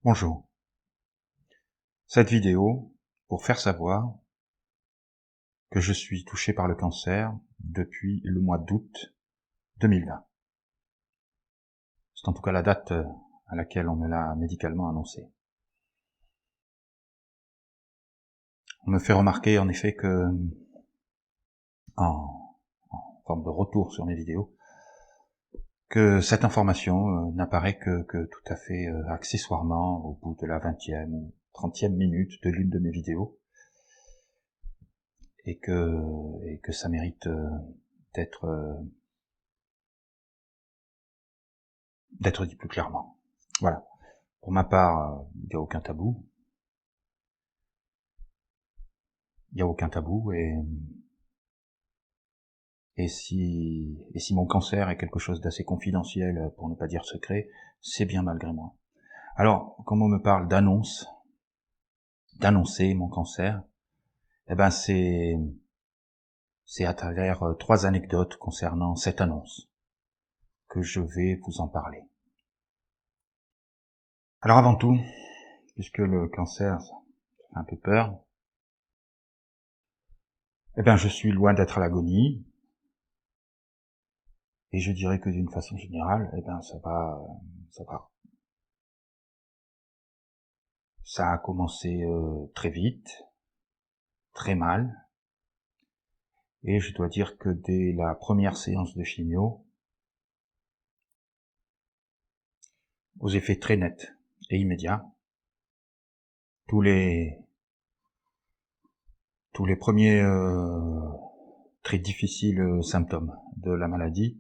Bonjour. Cette vidéo pour faire savoir que je suis touché par le cancer depuis le mois d'août 2020. C'est en tout cas la date à laquelle on me l'a médicalement annoncé. On me fait remarquer en effet que, en forme de retour sur mes vidéos, que cette information n'apparaît que tout à fait accessoirement au bout de la 20e ou 30e minute de l'une de mes vidéos, et que ça mérite d'être dit plus clairement. Voilà. Pour ma part, il n'y a aucun tabou. Il n'y a aucun tabou et si mon cancer est quelque chose d'assez confidentiel, pour ne pas dire secret, c'est bien malgré moi. Alors, quand on me parle d'annoncer mon cancer, eh ben c'est à travers 3 anecdotes concernant cette annonce que je vais vous en parler. Alors avant tout, puisque le cancer, ça fait un peu peur, eh ben je suis loin d'être à l'agonie, et je dirais que d'une façon générale, eh ben ça va. Ça a commencé très vite, très mal, et je dois dire que dès la première séance de chimio, aux effets très nets et immédiats, tous les premiers très difficiles symptômes de la maladie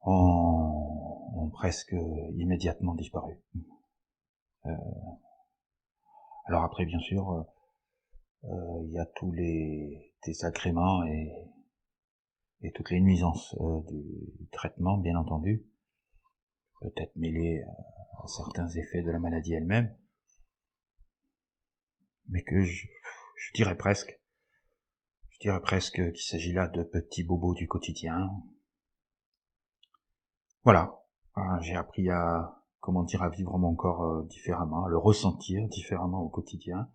ont presque immédiatement disparu. Alors après, bien sûr, il y a tous les désagréments et toutes les nuisances du traitement, bien entendu, peut-être mêlés à certains effets de la maladie elle-même, mais que je dirais presque qu'il s'agit là de petits bobos du quotidien. Voilà, j'ai appris à vivre mon corps différemment, à le ressentir différemment au quotidien,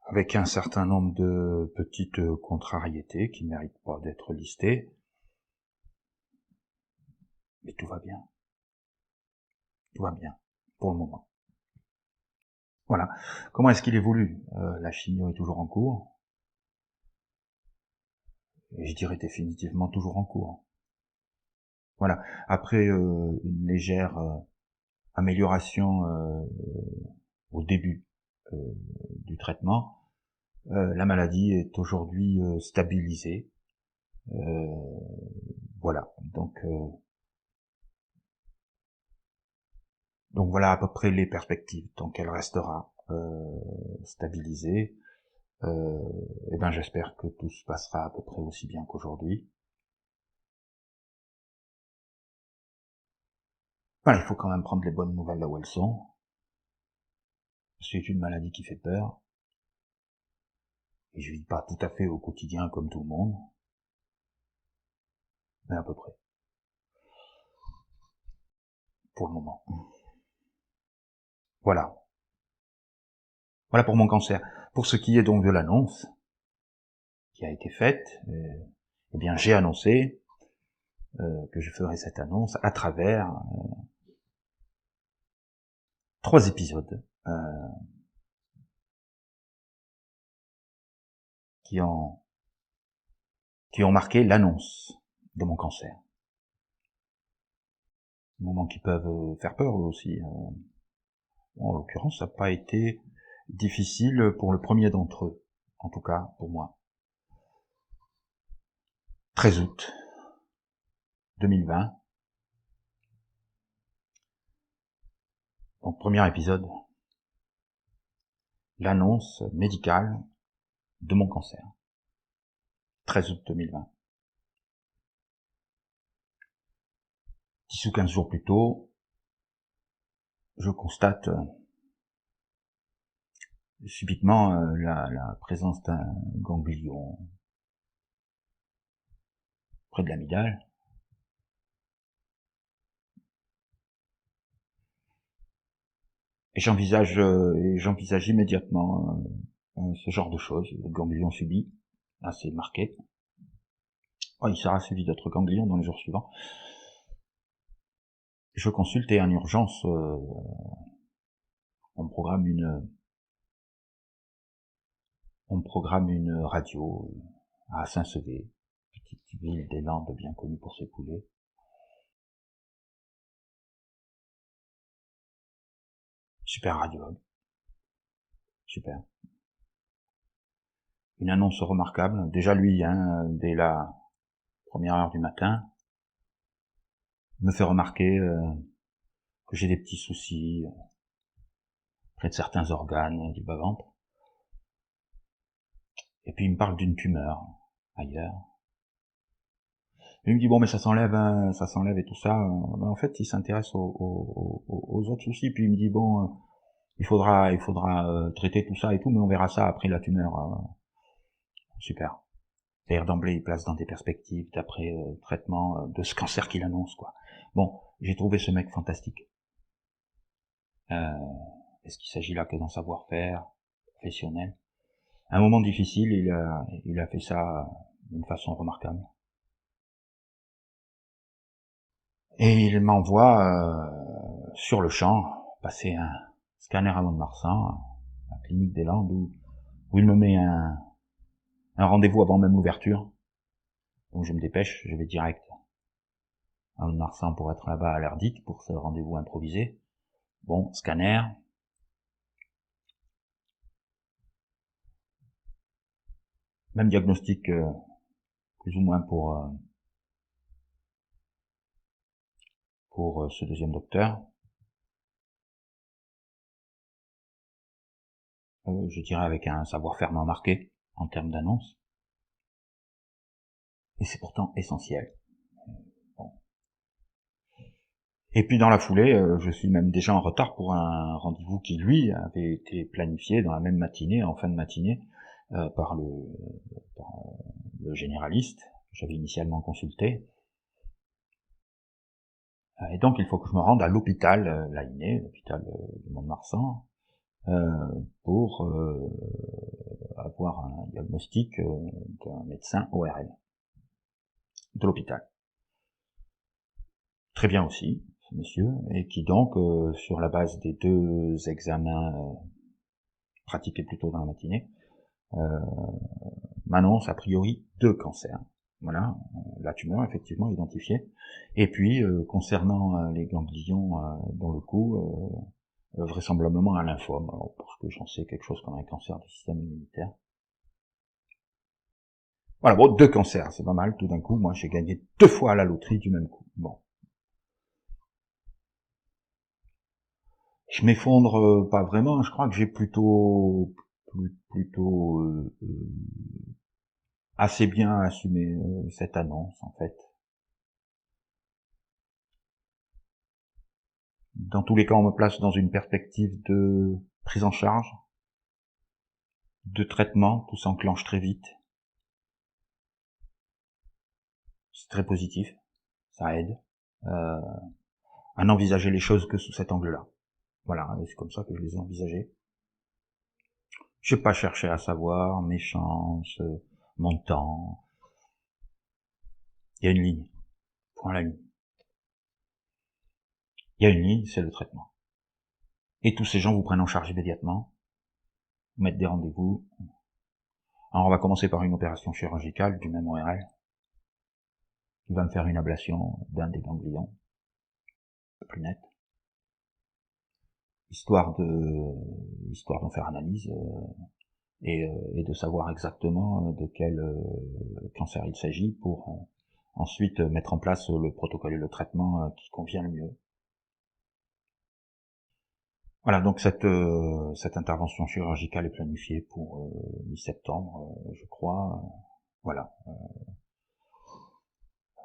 avec un certain nombre de petites contrariétés qui ne méritent pas d'être listées, mais tout va bien, pour le moment. Voilà. Comment est-ce qu'il évolue ? La chimio est toujours en cours, et je dirais définitivement toujours en cours. Voilà. Après une légère amélioration au début du traitement, la maladie est aujourd'hui stabilisée. Voilà. Donc voilà à peu près les perspectives. Donc elle restera stabilisée. Et ben j'espère que tout se passera à peu près aussi bien qu'aujourd'hui. Voilà, il faut quand même prendre les bonnes nouvelles là où elles sont. C'est une maladie qui fait peur. Et je vis pas tout à fait au quotidien comme tout le monde. Mais à peu près. Pour le moment. Voilà. Voilà pour mon cancer. Pour ce qui est donc de l'annonce qui a été faite, eh bien j'ai annoncé que je ferai cette annonce à travers 3 épisodes qui ont marqué l'annonce de mon cancer. Des moments qui peuvent faire peur aussi. En l'occurrence, ça n'a pas été difficile pour le premier d'entre eux, en tout cas pour moi. 13 août 2020. Donc premier épisode, l'annonce médicale de mon cancer. 13 août 2020. 10 ou 15 jours plus tôt, je constate subitement la présence d'un ganglion près de l'amygdale. Et j'envisage immédiatement ce genre de choses, le ganglion subi, assez marqué. Oh, il sera suivi d'autres ganglions dans les jours suivants. Je consulte et en urgence, on programme une radio à Saint-Sevé, petite ville des Landes bien connue pour ses poulets. Super radiologue. Super. Une annonce remarquable. Déjà lui, dès la première heure du matin, me fait remarquer que j'ai des petits soucis près de certains organes du bas-ventre. Et puis il me parle d'une tumeur ailleurs. Il me dit bon mais ça s'enlève et tout ça. Mais en fait il s'intéresse aux autres soucis. Puis il me dit bon il faudra traiter tout ça et tout, mais on verra ça après la tumeur. Super. C'est-à-dire d'emblée il place dans des perspectives d'après traitement de ce cancer qu'il annonce quoi. Bon, j'ai trouvé ce mec fantastique. Est-ce qu'il s'agit là que d'un savoir-faire professionnel? À un moment difficile, il a fait ça d'une façon remarquable. Et il m'envoie sur le champ passer un scanner à Mont-de-Marsan, la clinique des Landes, où il me met un rendez-vous avant même l'ouverture. Donc je me dépêche, je vais direct à Mont-de-Marsan pour être là-bas à l'heure dite, pour ce rendez-vous improvisé. Bon, scanner. Même diagnostic plus ou moins pour ce deuxième docteur. Je dirais avec un savoir-faire non marqué en termes d'annonce. Et c'est pourtant essentiel. Bon. Et puis dans la foulée, je suis même déjà en retard pour un rendez-vous qui, lui, avait été planifié dans la même matinée, en fin de matinée, par le généraliste que j'avais initialement consulté. Et donc il faut que je me rende à l'hôpital Layné, l'hôpital de Mont-de-Marsan, pour avoir un diagnostic d'un médecin ORL de l'hôpital. Très bien aussi, ce monsieur, et qui donc, sur la base des 2 examens pratiqués plus tôt dans la matinée, m'annonce a priori 2 cancers. Voilà, la tumeur effectivement identifiée. Et puis, concernant les ganglions dans le cou, vraisemblablement un lymphome, alors parce que j'en sais quelque chose comme un cancer du système immunitaire. Voilà, bon, 2 cancers, c'est pas mal, tout d'un coup, moi j'ai gagné 2 fois à la loterie du même coup. Bon. Je m'effondre pas vraiment, je crois que j'ai plutôt assez bien assumé cette annonce en fait. Dans tous les cas, on me place dans une perspective de prise en charge, de traitement, tout s'enclenche très vite. C'est très positif, ça aide à n'envisager les choses que sous cet angle-là. Voilà, c'est comme ça que je les ai envisagées. Je n'ai pas cherché à savoir mes chances, mon temps. Il y a une ligne, point la ligne. Il y a une ligne, c'est le traitement. Et tous ces gens vous prennent en charge immédiatement, vous mettent des rendez-vous. Alors on va commencer par une opération chirurgicale du même ORL, qui va me faire une ablation d'un des ganglions, plus net, histoire d'en faire analyse et de savoir exactement de quel cancer il s'agit pour ensuite mettre en place le protocole et le traitement qui convient le mieux. Voilà, donc cette intervention chirurgicale est planifiée pour mi-septembre, je crois. Voilà.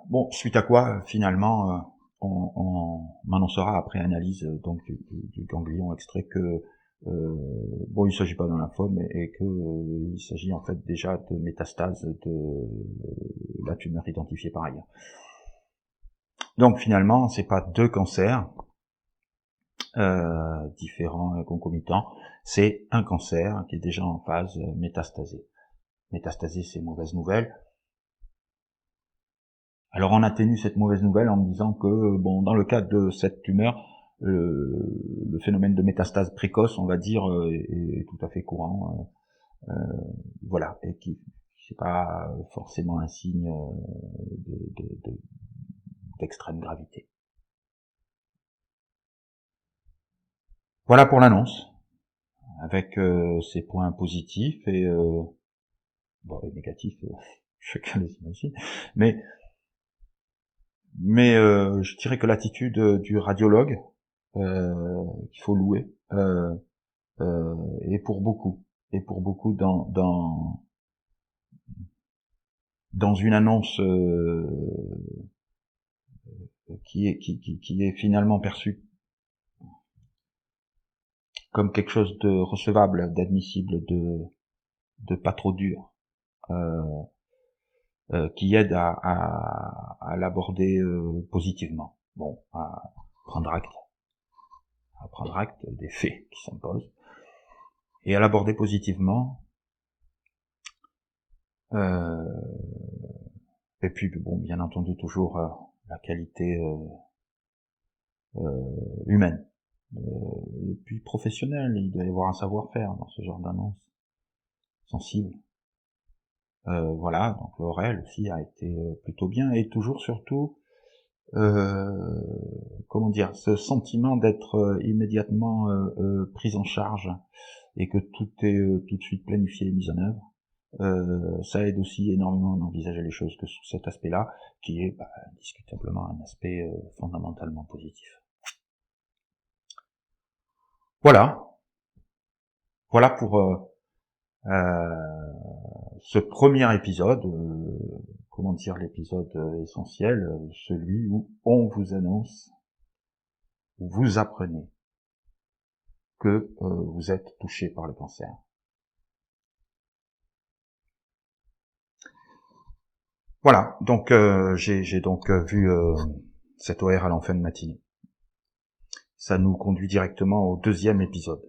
Bon, suite à quoi, finalement, on m'annoncera après analyse donc du ganglion extrait que bon, il s'agit pas d'un lymphome et que il s'agit en fait déjà de métastase de la tumeur identifiée par ailleurs. Donc finalement, c'est pas 2 cancers, différents concomitants, c'est un cancer qui est déjà en phase métastasée. Métastasée, c'est mauvaise nouvelle. Alors on atténue cette mauvaise nouvelle en me disant que, bon, dans le cas de cette tumeur, le phénomène de métastase précoce, on va dire, est tout à fait courant. Voilà, et qui c'est pas forcément un signe d'extrême gravité. Voilà pour l'annonce, avec ses points positifs et bon, et négatifs, chacun les imagine, mais je dirais que l'attitude du radiologue, qu'il faut louer, est pour beaucoup dans une annonce qui est finalement perçue comme quelque chose de recevable, d'admissible, de pas trop dur, qui aide à l'aborder positivement. Bon, à prendre acte des faits qui s'imposent, et à l'aborder positivement. Et puis, bon, bien entendu, toujours la qualité humaine. Et puis professionnelle, il doit y avoir un savoir-faire dans ce genre d'annonce, sensible. Voilà, donc l'oreille aussi a été plutôt bien, et toujours surtout, comment dire, ce sentiment d'être immédiatement pris en charge, et que tout est tout de suite planifié et mis en œuvre. Ça aide aussi énormément à envisager les choses que sous cet aspect-là, qui est indiscutablement un aspect fondamentalement positif. Voilà pour ce premier épisode, comment dire, l'épisode essentiel, celui où on vous annonce, où vous apprenez que vous êtes touché par le cancer. Voilà, donc j'ai donc vu cette OR à l'enfin de matinée. Ça nous conduit directement au deuxième épisode.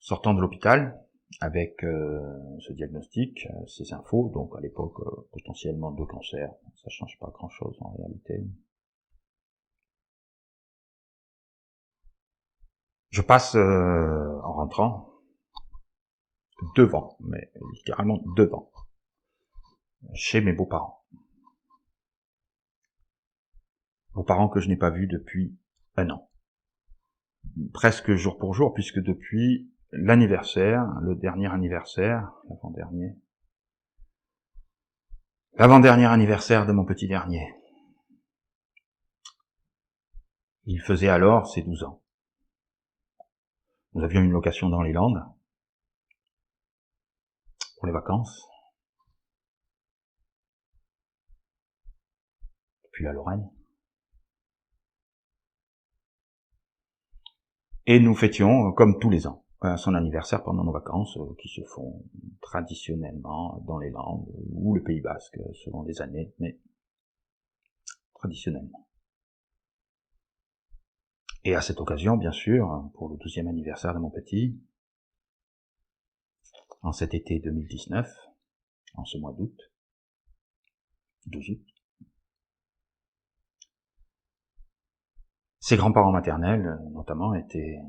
Sortant de l'hôpital, avec ce diagnostic, ces infos, donc à l'époque potentiellement 2 cancers, ça change pas grand-chose en réalité. Je passe en rentrant devant, mais littéralement devant, chez mes beaux-parents. Beaux-parents que je n'ai pas vus depuis 1 an. Presque jour pour jour, puisque depuis l'anniversaire, le dernier anniversaire, l'avant-dernier anniversaire de mon petit dernier. Il faisait alors ses 12 ans. Nous avions une location dans les Landes, pour les vacances, puis la Lorraine. Et nous fêtions, comme tous les ans, son anniversaire pendant nos vacances, qui se font traditionnellement dans les Landes, ou le Pays Basque, selon les années, mais traditionnellement. Et à cette occasion, bien sûr, pour le 12e anniversaire de mon petit, en cet été 2019, en ce mois d'août, 12 août, ses grands-parents maternels, notamment, étaient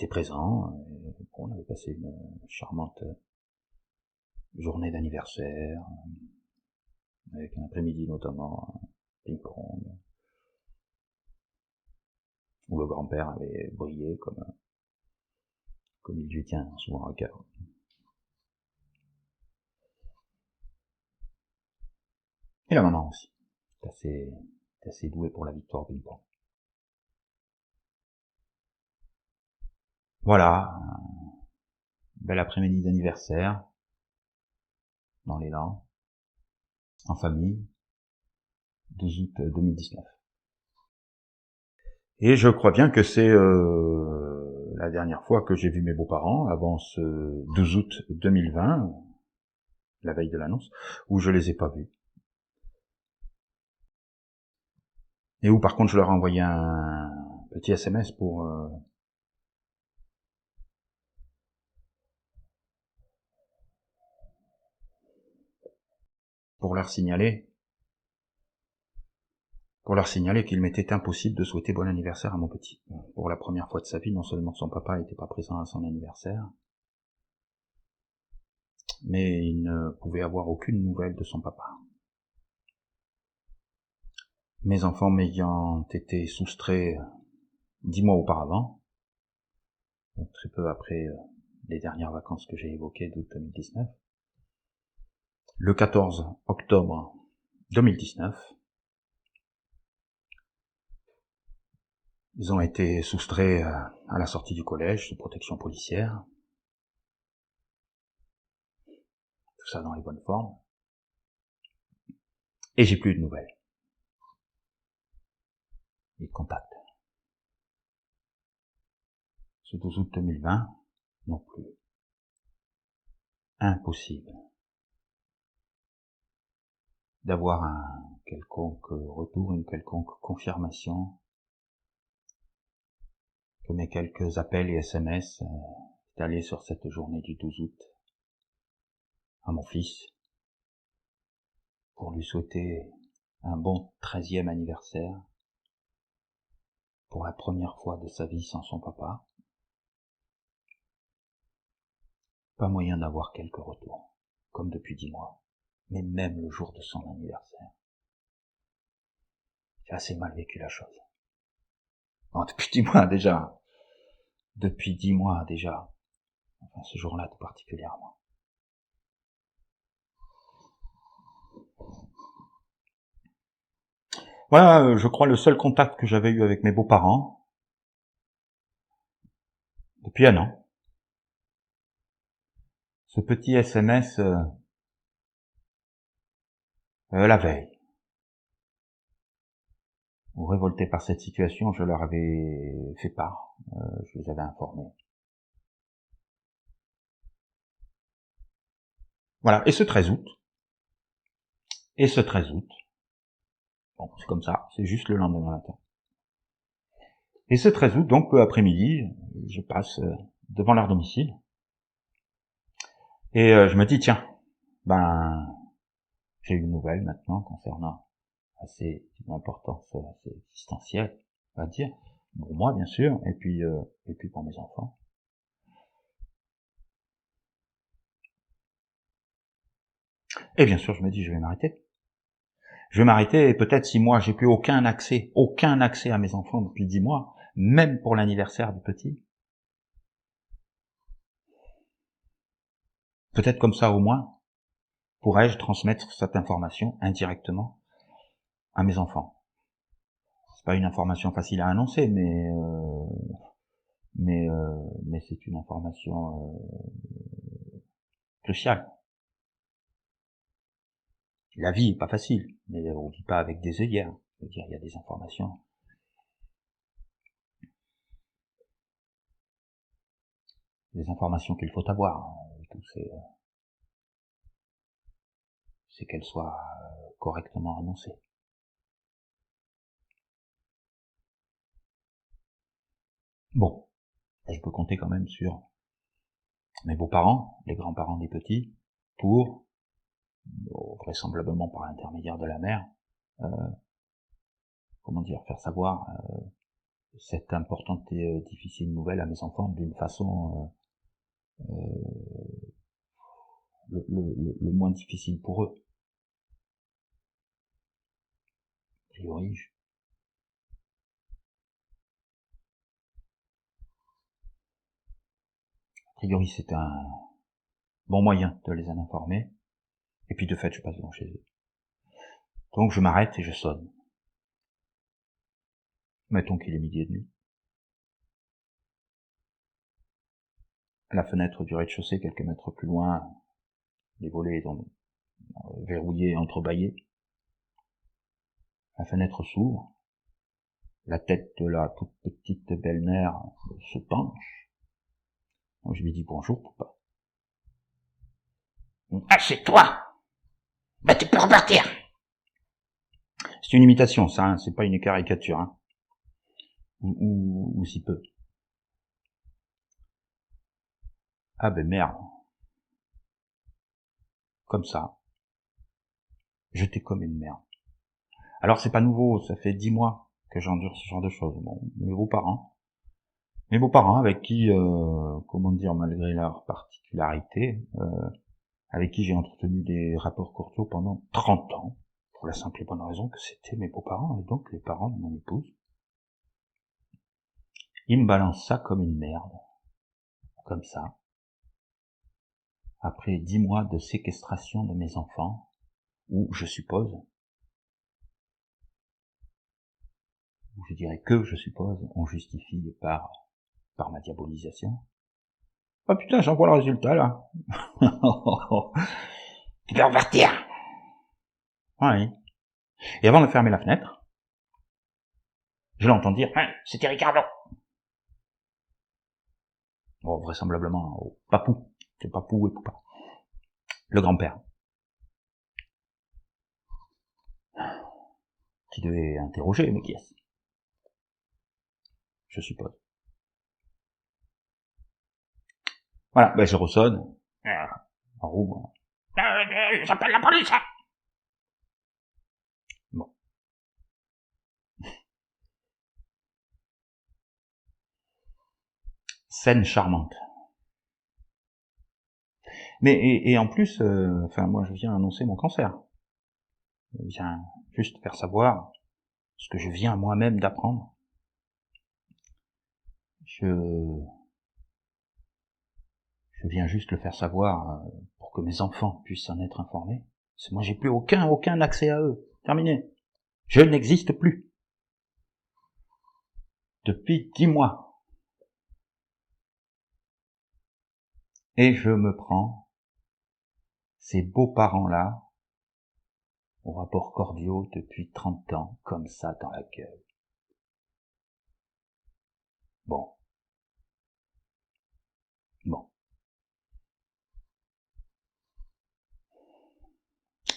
présents. Et on avait passé une charmante journée d'anniversaire, avec un après-midi notamment, ping-pong, où le grand-père avait brillé comme il lui tient souvent à cœur. Et la maman aussi, est assez douée pour la victoire au ping-pong. Voilà, un bel après-midi d'anniversaire, dans les Landes, en famille, 12 août 2019. Et je crois bien que c'est la dernière fois que j'ai vu mes beaux-parents, avant ce 12 août 2020, la veille de l'annonce, où je les ai pas vus. Et où par contre je leur ai envoyé un petit SMS pour leur signaler qu'il m'était impossible de souhaiter bon anniversaire à mon petit. Pour la première fois de sa vie, non seulement son papa n'était pas présent à son anniversaire, mais il ne pouvait avoir aucune nouvelle de son papa. Mes enfants m'ayant été soustraits 10 mois auparavant, donc très peu après les dernières vacances que j'ai évoquées d'août 2019, le 14 octobre 2019, ils ont été soustraits à la sortie du collège de protection policière. Tout ça dans les bonnes formes. Et j'ai plus de nouvelles. Ni de contact. Ce 12 août 2020, non plus. Impossible d'avoir un quelconque retour, une quelconque confirmation que mes quelques appels et SMS étalés sur cette journée du 12 août à mon fils pour lui souhaiter un bon 13e anniversaire pour la première fois de sa vie sans son papa. Pas moyen d'avoir quelques retours, comme depuis 10 mois, mais même le jour de son anniversaire. J'ai assez mal vécu la chose. Bon, depuis 10 mois déjà. Enfin, ce jour-là tout particulièrement. Voilà, je crois le seul contact que j'avais eu avec mes beaux-parents depuis un an. Ce petit SMS la veille. Révolté par cette situation, je leur avais fait part, je les avais informés. Voilà, et ce 13 août, bon, c'est comme ça, c'est juste le lendemain matin. Et ce 13 août, donc, après-midi, je passe devant leur domicile, et je me dis, tiens, j'ai une nouvelle maintenant concernant une importance assez existentielle, on va dire, pour moi bien sûr, et puis pour mes enfants. Et bien sûr, je me dis, je vais m'arrêter. Et peut-être si moi j'ai plus aucun accès à mes enfants depuis 10 mois, même pour l'anniversaire du petit. Peut-être comme ça au moins, pourrais-je transmettre cette information indirectement à mes enfants. C'est pas une information facile à annoncer, mais c'est une information cruciale. La vie est pas facile, mais on vit pas avec des œillères. Je veux dire, il y a des informations. Des informations qu'il faut avoir. Tout c'est qu'elles soient correctement annoncées. Bon, je peux compter quand même sur mes beaux-parents, les grands-parents des petits, pour, vraisemblablement par l'intermédiaire de la mère, faire savoir cette importante et difficile nouvelle à mes enfants d'une façon le moins difficile pour eux. A priori, c'est un bon moyen de les en informer. Et puis de fait, je passe devant chez eux. Donc je m'arrête et je sonne. Mettons qu'il est 12h30. À la fenêtre du rez-de-chaussée, quelques mètres plus loin, les volets sont verrouillés, entrebâillés. La fenêtre s'ouvre. La tête de la toute petite belle-mère se penche. Donc je lui dis bonjour, papa. Ah, c'est toi! Bah, tu peux repartir! C'est une imitation, ça, hein, c'est pas une caricature, hein. ou si peu. Ah ben merde. Comme ça. J'étais comme une merde. Alors c'est pas nouveau, ça fait 10 mois que j'endure ce genre de choses. Bon, mes beaux-parents avec qui, comment dire, malgré leur particularité, avec qui j'ai entretenu des rapports cordiaux pendant 30 ans, pour la simple et bonne raison que c'était mes beaux-parents, et donc les parents de mon épouse. Ils me balancent ça comme une merde. Comme ça. Après 10 mois de séquestration de mes enfants, où je suppose, ou je dirais que je suppose, on justifie par ma diabolisation. Oh putain, j'en vois le résultat là. Tu peux repartir. Oui. Et avant de fermer la fenêtre, je l'entends dire, c'était Ricardo. Bon, vraisemblablement au papou. C'est papou et poupa. Le grand-père. Qui devait interroger, mais qui est-ce? Je suppose. Voilà, ben je ressonne. En roue. J'appelle la police. Bon. Scène charmante. Mais et en plus, enfin moi je viens annoncer mon cancer. Je viens juste faire savoir ce que je viens moi-même d'apprendre. Je viens juste le faire savoir pour que mes enfants puissent en être informés. Parce que moi j'ai plus aucun accès à eux. Terminé. Je n'existe plus. Depuis 10 mois. Et je me prends ces beaux-parents-là aux rapports cordiaux depuis 30 ans, comme ça dans la gueule. Bon.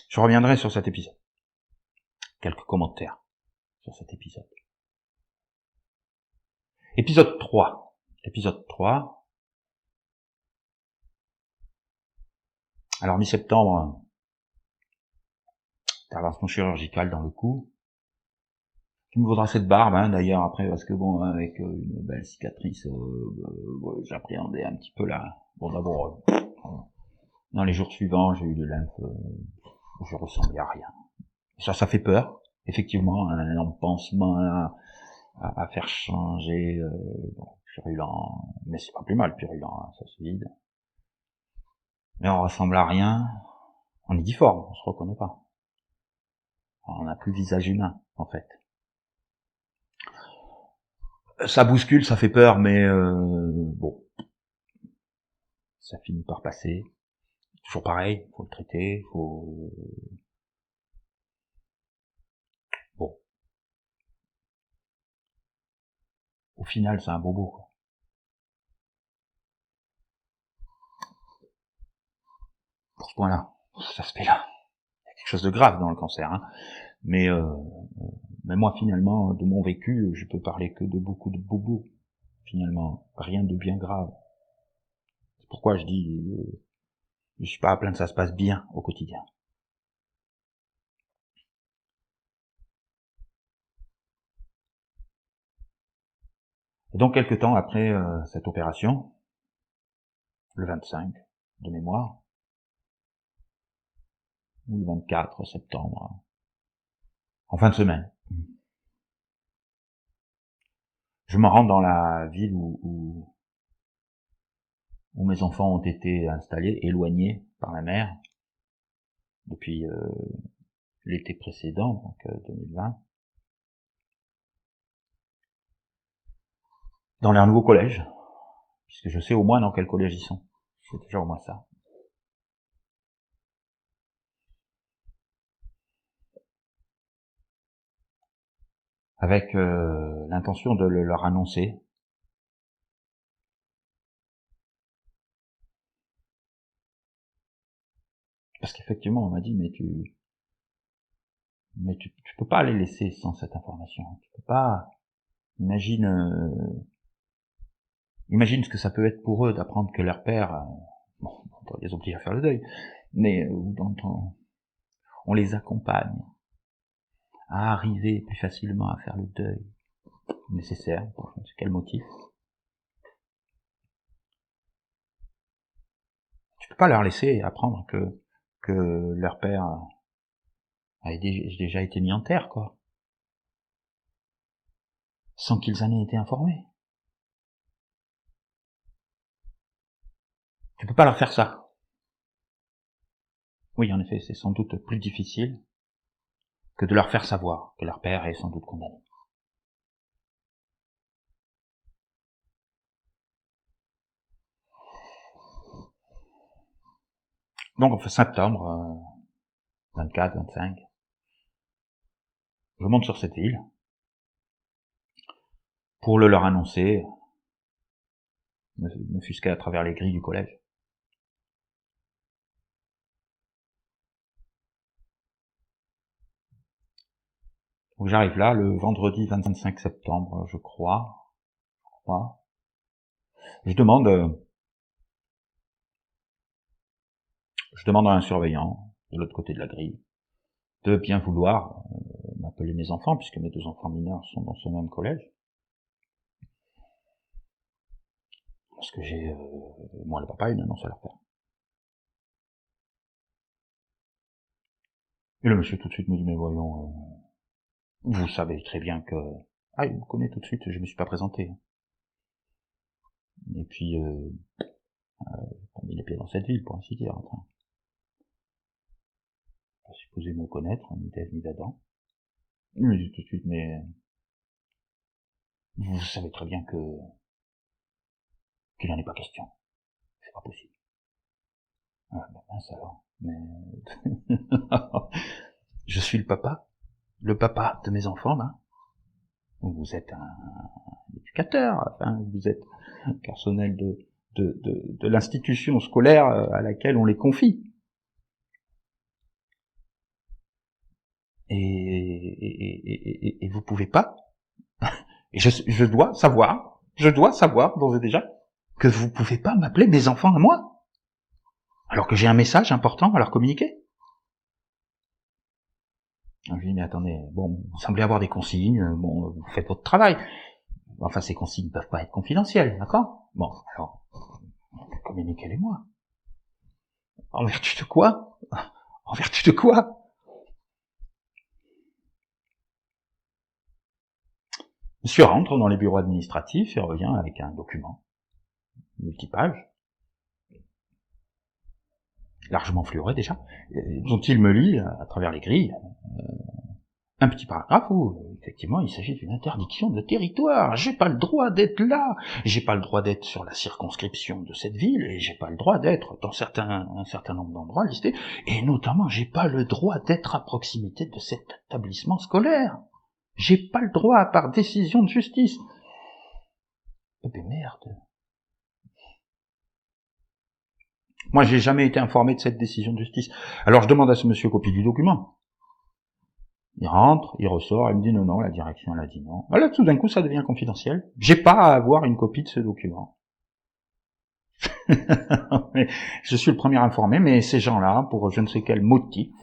Je reviendrai sur cet épisode. Quelques commentaires sur cet épisode. Épisode 3. Épisode 3. Alors, mi-septembre, intervention chirurgicale dans le cou. Qui me vaudra cette barbe, d'ailleurs, après, parce que bon, avec une belle cicatrice, j'appréhendais un petit peu là. Bon, d'abord, dans les jours suivants, j'ai eu de lymphe, où je ressemblais à rien. Ça fait peur, effectivement, un pansement à faire changer, purulent, mais c'est pas plus mal, purulent, ça se vide. Mais on ressemble à rien, on est difforme, on se reconnaît pas. On n'a plus le visage humain, en fait. Ça bouscule, ça fait peur, mais bon, ça finit par passer. Toujours pareil, faut le traiter, faut... Bon. Au final, c'est un bobo, quoi. Pour ce point-là, pour cet aspect-là. Il y a quelque chose de grave dans le cancer, mais moi, finalement, de mon vécu, je peux parler que de beaucoup de bobos, finalement. Rien de bien grave. C'est pourquoi je dis, je suis pas à plaindre, ça se passe bien au quotidien. Et donc, quelque temps après cette opération, le 25 de mémoire, ou le 24 septembre, en fin de semaine, je me rends dans la ville où mes enfants ont été installés, éloignés par la mer, depuis l'été précédent, donc 2020, dans leur nouveau collège, puisque je sais au moins dans quel collège ils sont. C'est déjà au moins ça. Avec l'intention de le leur annoncer. Parce qu'effectivement, on m'a dit, mais tu peux pas les laisser sans cette information. Tu peux pas Imagine ce que ça peut être pour eux d'apprendre que leur père, bon, on doit les obliger à faire le deuil, mais on les accompagne à arriver plus facilement à faire le deuil nécessaire, pour je ne sais quel motif. Tu peux pas leur laisser apprendre que leur père a déjà été mis en terre, quoi, sans qu'ils en aient été informés. Tu peux pas leur faire ça. Oui, en effet, c'est sans doute plus difficile que de leur faire savoir que leur père est sans doute condamné. Donc, en septembre, 24, 25, je monte sur cette ville pour le leur annoncer, ne fût-ce qu'à travers les grilles du collège. Donc j'arrive là le vendredi 25 septembre, je crois. Je demande à un surveillant de l'autre côté de la grille de bien vouloir m'appeler mes enfants, puisque mes 2 enfants mineurs sont dans ce même collège. Parce que j'ai, moi le papa, une annonce à leur faire. Et le monsieur tout de suite me dit, mais voyons, vous savez très bien que... Ah, il me connaît tout de suite, je me suis pas présenté. Et puis, pas mis les pieds dans cette ville, pour ainsi dire. Enfin, je suis supposé me connaître, ni d'Ève ni d'Adam. Il me dit tout de suite, mais vous savez très bien qu'il n'en est pas question. C'est pas possible. Ah, ben mince alors. Mais je suis le papa de mes enfants, là. Vous êtes un éducateur, enfin, vous êtes un personnel de l'institution scolaire à laquelle on les confie. Et vous pouvez pas. Et je dois savoir d'ores et déjà que vous pouvez pas m'appeler mes enfants à moi, alors que j'ai un message important à leur communiquer. Je lui dis, mais attendez, bon, vous semblez avoir des consignes, bon, vous faites votre travail. Enfin, ces consignes ne peuvent pas être confidentielles, d'accord? Bon, alors, communiquez-les-moi. En vertu de quoi? En vertu de quoi? Monsieur rentre dans les bureaux administratifs et revient avec un document, multipages, largement fluoré déjà, dont il me lit, à travers les grilles, un petit paragraphe où, effectivement, il s'agit d'une interdiction de territoire. J'ai pas le droit d'être là. J'ai pas le droit d'être sur la circonscription de cette ville, et j'ai pas le droit d'être dans un certain nombre d'endroits listés, et notamment, j'ai pas le droit d'être à proximité de cet établissement scolaire. J'ai pas le droit par décision de justice. Eh ben merde. Moi, j'ai jamais été informé de cette décision de justice. Alors, je demande à ce monsieur copie du document. Il rentre, il ressort, il me dit non, la direction elle a dit non. Là, tout d'un coup, ça devient confidentiel. J'ai pas à avoir une copie de ce document. Je suis le premier informé, mais ces gens-là, pour je ne sais quel motif,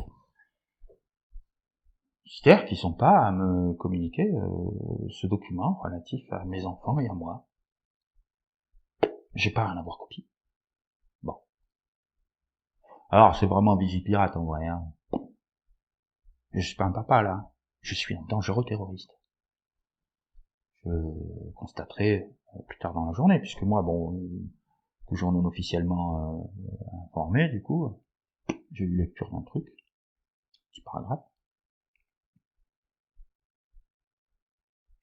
c'est-à-dire qu'ils sont pas à me communiquer ce document relatif à mes enfants et à moi. J'ai pas à en avoir copie. Bon. Alors, c'est vraiment Vigipirate en vrai, hein. Je suis pas un papa, là. Je suis un dangereux terroriste. Je constaterai plus tard dans la journée, puisque moi, bon, toujours non officiellement informé, du coup, j'ai eu lecture d'un truc, petit paragraphe.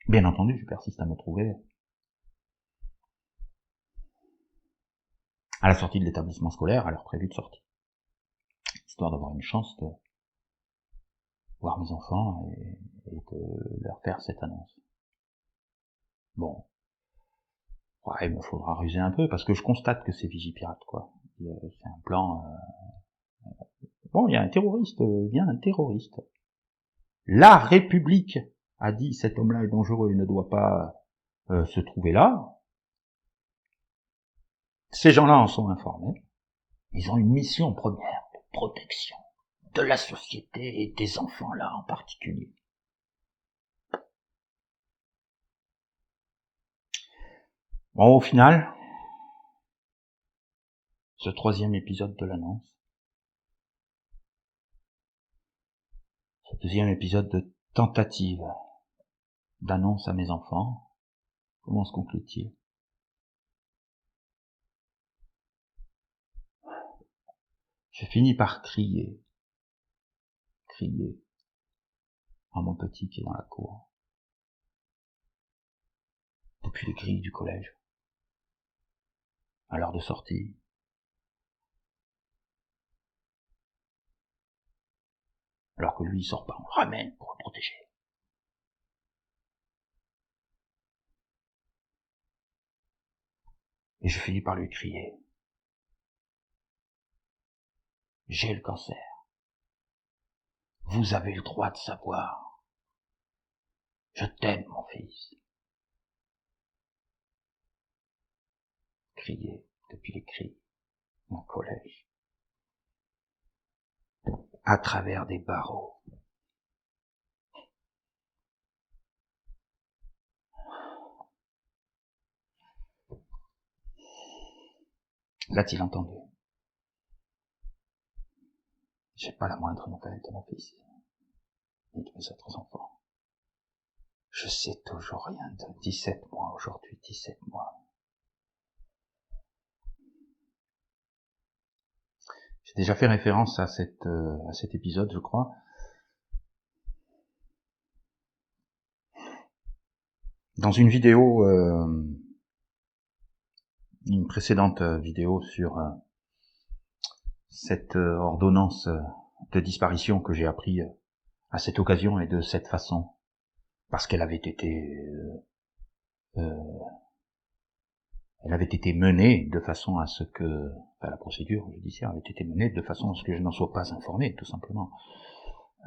Bien entendu, je persiste à me trouver à la sortie de l'établissement scolaire, à l'heure prévue de sortie, histoire d'avoir une chance de voir mes enfants et de leur faire cette annonce. Bon, ouais, il me faudra ruser un peu, parce que je constate que c'est Vigipirate, quoi. C'est un plan... Bon, il y a un terroriste, La République a dit, cet homme-là est dangereux, il ne doit pas se trouver là. Ces gens-là en sont informés. Ils ont une mission première de protection de la société et des enfants là en particulier. Bon, au final, ce 3e épisode de l'annonce, ce 2e épisode de tentative d'annonce à mes enfants, comment se conclut-il? Je finis par crier à mon petit qui est dans la cour, depuis les grilles du collège, à l'heure de sortie. Alors que lui, il sort pas, on le ramène pour le protéger. Et je finis par lui crier. J'ai le cancer. Vous avez le droit de savoir. Je t'aime, mon fils. Crier depuis les cris, mon collège. À travers des barreaux. L'a-t-il entendu? J'ai pas la moindre nouvelle de mon fils, ni de mes autres enfants. Je sais toujours rien de 17 mois aujourd'hui, 17 mois. J'ai déjà fait référence à cet épisode, je crois. Dans une vidéo, une précédente vidéo sur cette ordonnance de disparition que j'ai appris à cette occasion et de cette façon, parce qu'elle avait été menée de façon à ce que, la procédure judiciaire avait été menée de façon à ce que je n'en sois pas informé, tout simplement.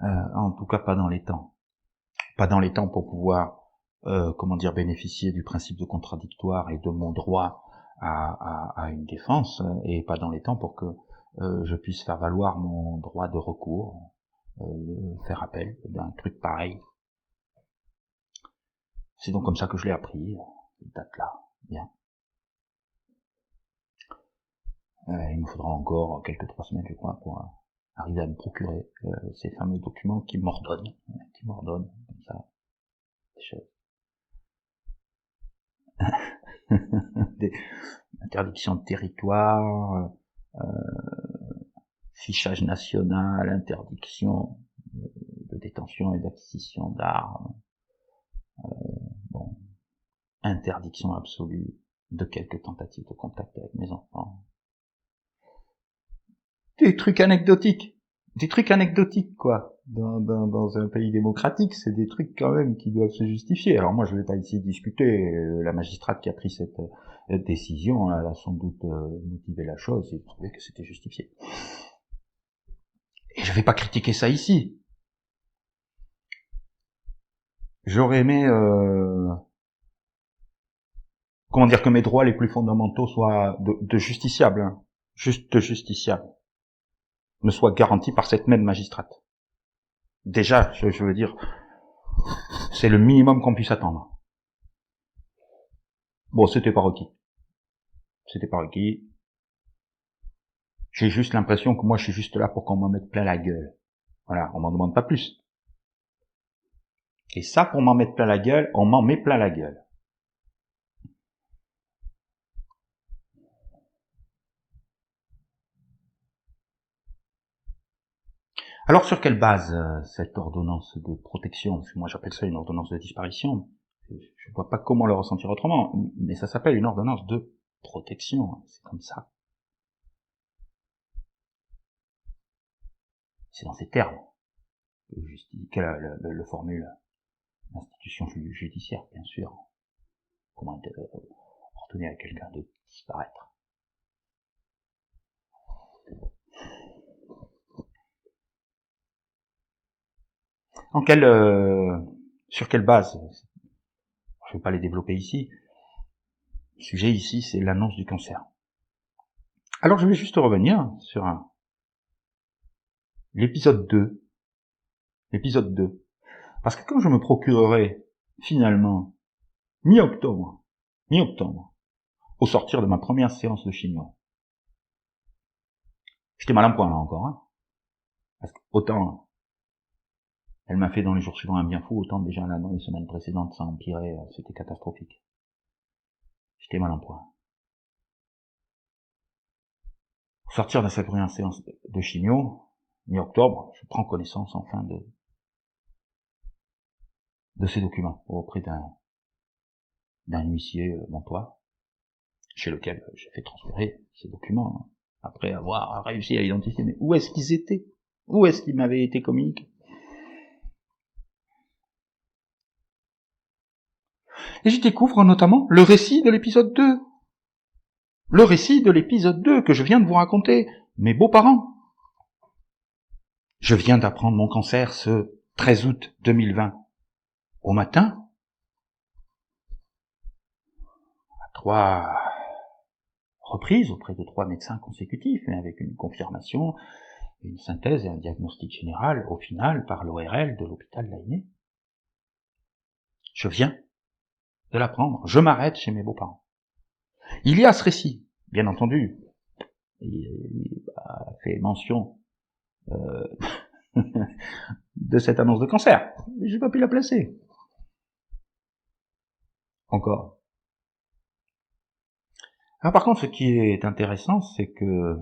En tout cas, pas dans les temps. Pas dans les temps pour pouvoir, bénéficier du principe de contradictoire et de mon droit à une défense, et pas dans les temps pour que je puisse faire valoir mon droit de recours, faire appel d'un truc pareil. C'est donc comme ça que je l'ai appris, cette date-là. Bien. Il me faudra encore quelques 3 semaines, je crois, pour arriver à me procurer ces fameux documents qui m'ordonnent comme ça des choses. Des interdictions de territoire, fichage national, interdiction de détention et d'acquisition d'armes, interdiction absolue de quelques tentatives de contact avec mes enfants. Des trucs anecdotiques, quoi. Dans un pays démocratique, c'est des trucs quand même qui doivent se justifier. Alors moi, je vais pas ici discuter. La magistrate qui a pris cette décision, elle a sans doute motivé la chose et trouvé que c'était justifié. Et je vais pas critiquer ça ici. J'aurais aimé, que mes droits les plus fondamentaux soient de justiciable, juste de justiciable, me soient garantis par cette même magistrate. Déjà, je veux dire, c'est le minimum qu'on puisse attendre. Bon, c'était pas requis. J'ai juste l'impression que moi, je suis juste là pour qu'on m'en mette plein la gueule. Voilà, on m'en demande pas plus. Et ça, pour m'en mettre plein la gueule, on m'en met plein la gueule. Alors, sur quelle base cette ordonnance de protection? Parce que moi, j'appelle ça une ordonnance de disparition. Je vois pas comment le ressentir autrement, mais ça s'appelle une ordonnance de protection. C'est comme ça. C'est dans ces termes que le formule l'institution judiciaire, bien sûr. Comment ordonner à quelqu'un de disparaître? Sur quelle base? je ne vais pas les développer ici. Le sujet ici, c'est l'annonce du cancer. Alors je vais juste revenir sur l'épisode 2. L'épisode 2. Parce que quand je me procurerai finalement mi-octobre, au sortir de ma première séance de chimio, j'étais mal en point là encore, hein. Parce que autant elle m'a fait dans les jours suivants un bien fou, autant déjà là dans les semaines précédentes ça empirait, c'était catastrophique. J'étais mal en point. Au sortir de cette première séance de chimio, mi-octobre, je prends connaissance enfin de ces documents auprès d'un huissier montois, chez lequel j'ai fait transférer ces documents, après avoir réussi à identifier, mais où est-ce qu'ils étaient? Où est-ce qu'ils m'avaient été communiqués? Et j'y découvre notamment le récit de l'épisode 2. Le récit de l'épisode 2 que je viens de vous raconter, mes beaux-parents. Je viens d'apprendre mon cancer ce 13 août 2020. Au matin, à 3 reprises auprès de 3 médecins consécutifs, mais avec une confirmation, une synthèse et un diagnostic général, au final, par l'ORL de l'hôpital Layné. Je viens de l'apprendre. Je m'arrête chez mes beaux-parents. Il y a ce récit, bien entendu. Il a fait mention de cette annonce de cancer. Mais j'ai pas pu la placer. Encore. Alors par contre, ce qui est intéressant, c'est que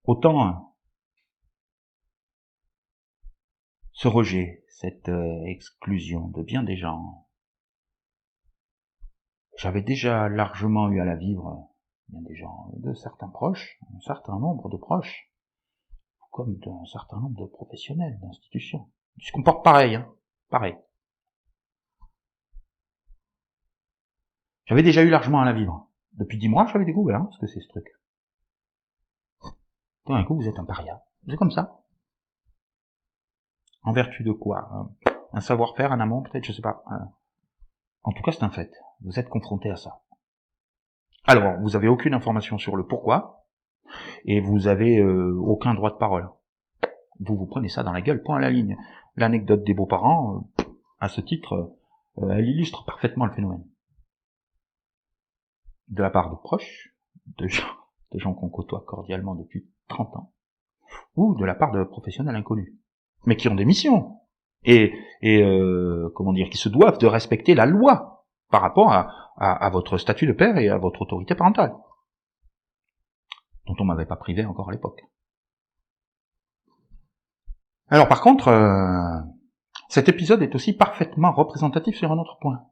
autant ce rejet, cette exclusion de bien des gens, j'avais déjà largement eu à la vivre, bien des gens, de certains proches, un certain nombre de proches, comme d'un certain nombre de professionnels, d'institutions. Ils se comportent pareil, hein, pareil. J'avais déjà eu largement à la vivre. Depuis 10 mois, j'avais découvert ce que c'est ce truc. Tout d'un coup, vous êtes un paria. C'est comme ça. En vertu de quoi? Un savoir-faire, un amont, peut-être, je sais pas. En tout cas, c'est un fait. Vous êtes confronté à ça. Alors, vous avez aucune information sur le pourquoi, et vous avez aucun droit de parole. Vous prenez ça dans la gueule, point à la ligne. L'anecdote des beaux-parents, à ce titre, elle illustre parfaitement le phénomène. De la part de proches, de gens qu'on côtoie cordialement depuis 30 ans, ou de la part de professionnels inconnus, mais qui ont des missions, et comment dire, qui se doivent de respecter la loi par rapport à votre statut de père et à votre autorité parentale, dont on m'avait pas privé encore à l'époque. Alors par contre, cet épisode est aussi parfaitement représentatif sur un autre point.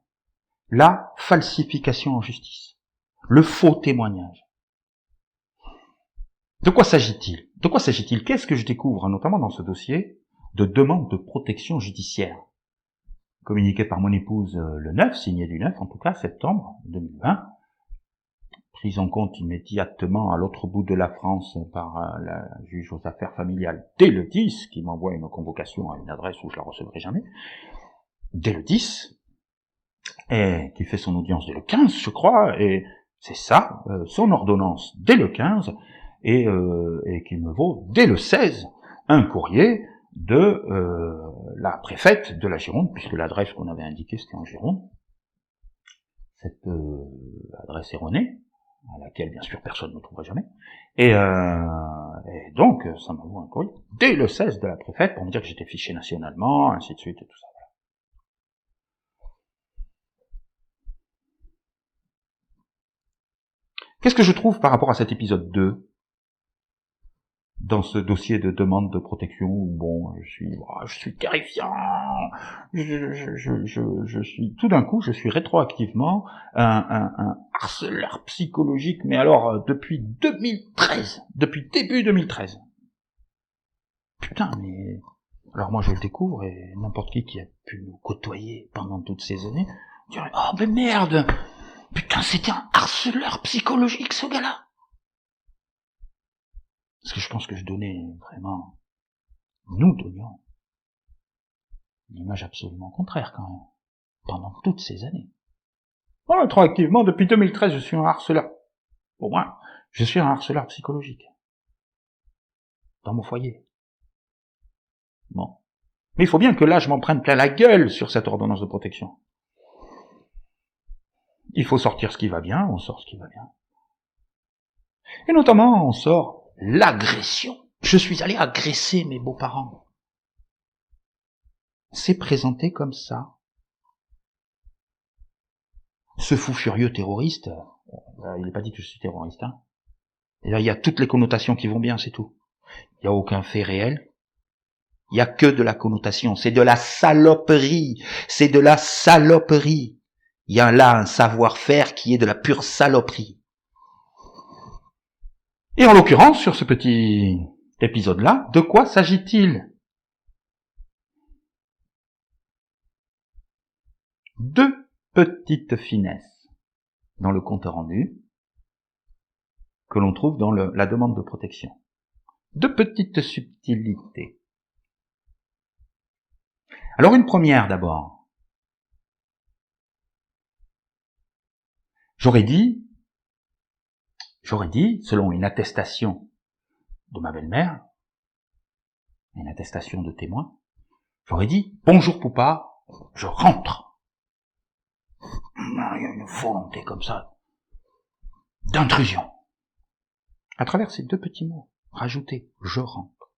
La falsification en justice. Le faux témoignage. De quoi s'agit-il? Qu'est-ce que je découvre, notamment dans ce dossier de demande de protection judiciaire, communiqué par mon épouse le 9, signé du 9, en tout cas, septembre 2020, prise en compte immédiatement à l'autre bout de la France par la juge aux affaires familiales dès le 10, qui m'envoie une convocation à une adresse où je la recevrai jamais, dès le 10, et qui fait son audience dès le 15, je crois, et c'est ça, son ordonnance dès le 15, et qui me vaut dès le 16 un courrier de la préfète de la Gironde, puisque l'adresse qu'on avait indiquée c'était en Gironde, cette adresse erronée, à laquelle bien sûr personne ne trouvera jamais, et donc ça m'a vaut un courrier dès le 16 de la préfète pour me dire que j'étais fiché nationalement, ainsi de suite et tout ça. Qu'est-ce que je trouve par rapport à cet épisode 2 dans ce dossier de demande de protection où, bon, je suis terrifiant, je suis, tout d'un coup, je suis rétroactivement un harceleur psychologique, mais alors, depuis 2013, depuis début 2013. Putain, mais, alors moi je le découvre, et n'importe qui a pu nous côtoyer pendant toutes ces années, dirait, oh mais merde, putain, c'était un harceleur psychologique, ce gars-là. Parce que je pense que je donnais vraiment, nous donnions Une image absolument contraire, quand même. Pendant toutes ces années. Rétroactivement, depuis 2013, je suis un harceleur. Pour moi, je suis un harceleur psychologique. Dans mon foyer. Bon. Mais il faut bien que là, je m'en prenne plein la gueule sur cette ordonnance de protection. Il faut sortir ce qui va bien, on sort ce qui va bien. Et notamment, on sort l'agression. Je suis allé agresser mes beaux-parents. C'est présenté comme ça. Ce fou furieux terroriste, il n'est pas dit que je suis terroriste, hein. Et là, il y a toutes les connotations qui vont bien, c'est tout. Il n'y a aucun fait réel. Il n'y a que de la connotation. C'est de la saloperie. C'est de la saloperie. Il y a là un savoir-faire qui est de la pure saloperie. Et en l'occurrence, sur ce petit épisode-là, de quoi s'agit-il? Deux petites finesses dans le compte rendu que l'on trouve dans la demande de protection. Deux petites subtilités. Alors une première d'abord. J'aurais dit, selon une attestation de ma belle-mère, une attestation de témoin, j'aurais dit, bonjour Poupa, je rentre. Il y a une volonté comme ça, d'intrusion. À travers ces deux petits mots, rajouter, je rentre.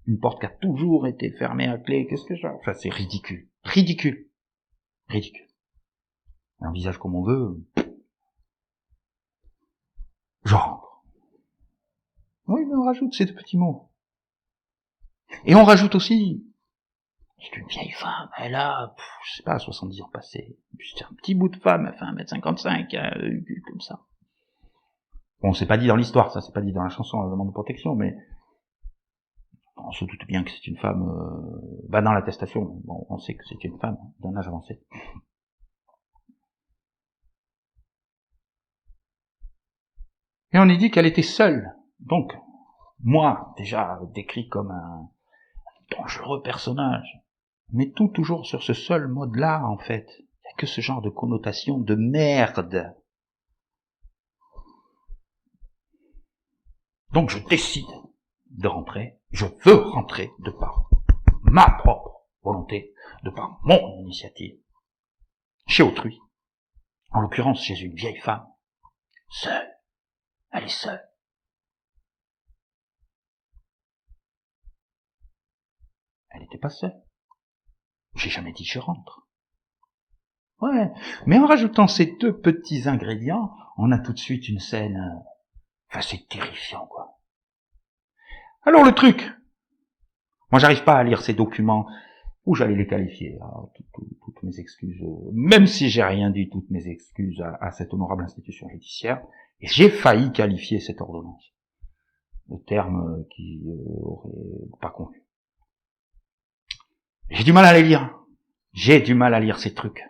Une porte qui a toujours été fermée à clé, qu'est-ce que ça? Enfin, c'est ridicule. Ridicule. Un visage comme on veut, je rentre. Oui, mais on rajoute ces deux petits mots. Et on rajoute aussi, c'est une vieille femme, elle a, je sais pas, 70 ans passés. C'est un petit bout de femme, elle fait 1m55, comme ça. Bon, c'est pas dit dans l'histoire, ça, c'est pas dit dans la chanson, la demande de protection, mais on se doute bien que c'est une femme, dans l'attestation, bon, on sait que c'est une femme d'un âge avancé. Et on y dit qu'elle était seule. Donc, moi, déjà décrit comme un dangereux personnage, mais tout toujours sur ce seul mode-là, en fait. Il n'y a que ce genre de connotation de merde. Donc je décide de rentrer, je veux rentrer de par ma propre volonté, de par mon initiative, chez autrui, en l'occurrence chez une vieille femme, seule, elle est seule. Elle n'était pas seule. J'ai jamais dit je rentre. Ouais, mais en rajoutant ces deux petits ingrédients, on a tout de suite une scène, c'est terrifiant, quoi. Alors le truc, moi j'arrive pas à lire ces documents, où j'allais les qualifier, toutes mes excuses, même si j'ai rien dit, toutes mes excuses à cette honorable institution judiciaire, et j'ai failli qualifier cette ordonnance, le terme qui aurait pas convenu. J'ai du mal à les lire, j'ai du mal à lire ces trucs.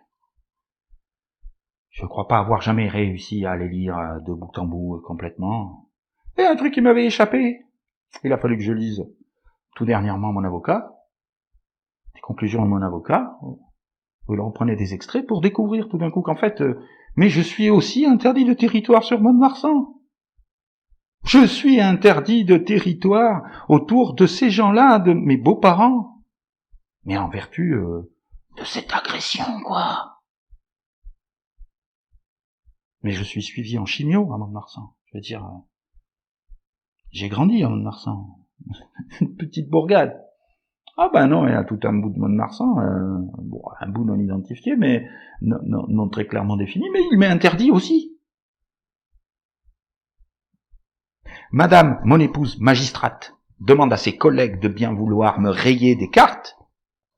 Je crois pas avoir jamais réussi à les lire de bout en bout complètement. Et un truc qui m'avait échappé, il a fallu que je lise tout dernièrement mon avocat, les conclusions de mon avocat, où il reprenait des extraits pour découvrir tout d'un coup qu'en fait, mais je suis aussi interdit de territoire sur Mont-de-Marsan. Je suis interdit de territoire autour de ces gens-là, de mes beaux-parents. Mais en vertu de cette agression, quoi. Mais je suis suivi en chimio à Mont-de-Marsan. Je veux dire, j'ai grandi à Mont-de-Marsan. Une petite bourgade. Ah ben non, il y a tout un bout de Mont-de-Marsan, un bout non identifié, mais non très clairement défini, mais il m'est interdit aussi. Madame, mon épouse magistrate, demande à ses collègues de bien vouloir me rayer des cartes.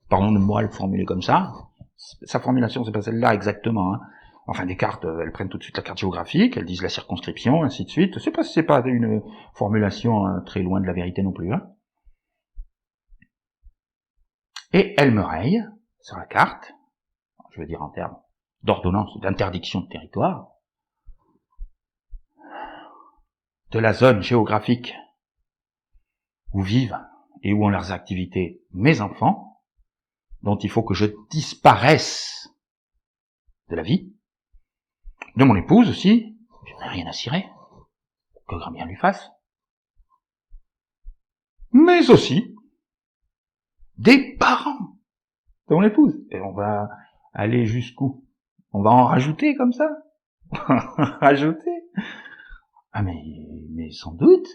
Pardon de moi le formuler comme ça. Sa formulation, c'est pas celle-là exactement, hein. Enfin, des cartes, elles prennent tout de suite la carte géographique, elles disent la circonscription, ainsi de suite. C'est pas une formulation très loin de la vérité non plus, hein. Et elle me raye sur la carte, je veux dire en termes d'ordonnance d'interdiction de territoire, de la zone géographique où vivent et où ont leurs activités mes enfants, dont il faut que je disparaisse de la vie, de mon épouse aussi, je n'ai rien à cirer, que grand bien lui fasse, mais aussi des parents de mon épouse. Et on va aller jusqu'où? On va en rajouter comme ça? Rajouter? Ah mais sans doute,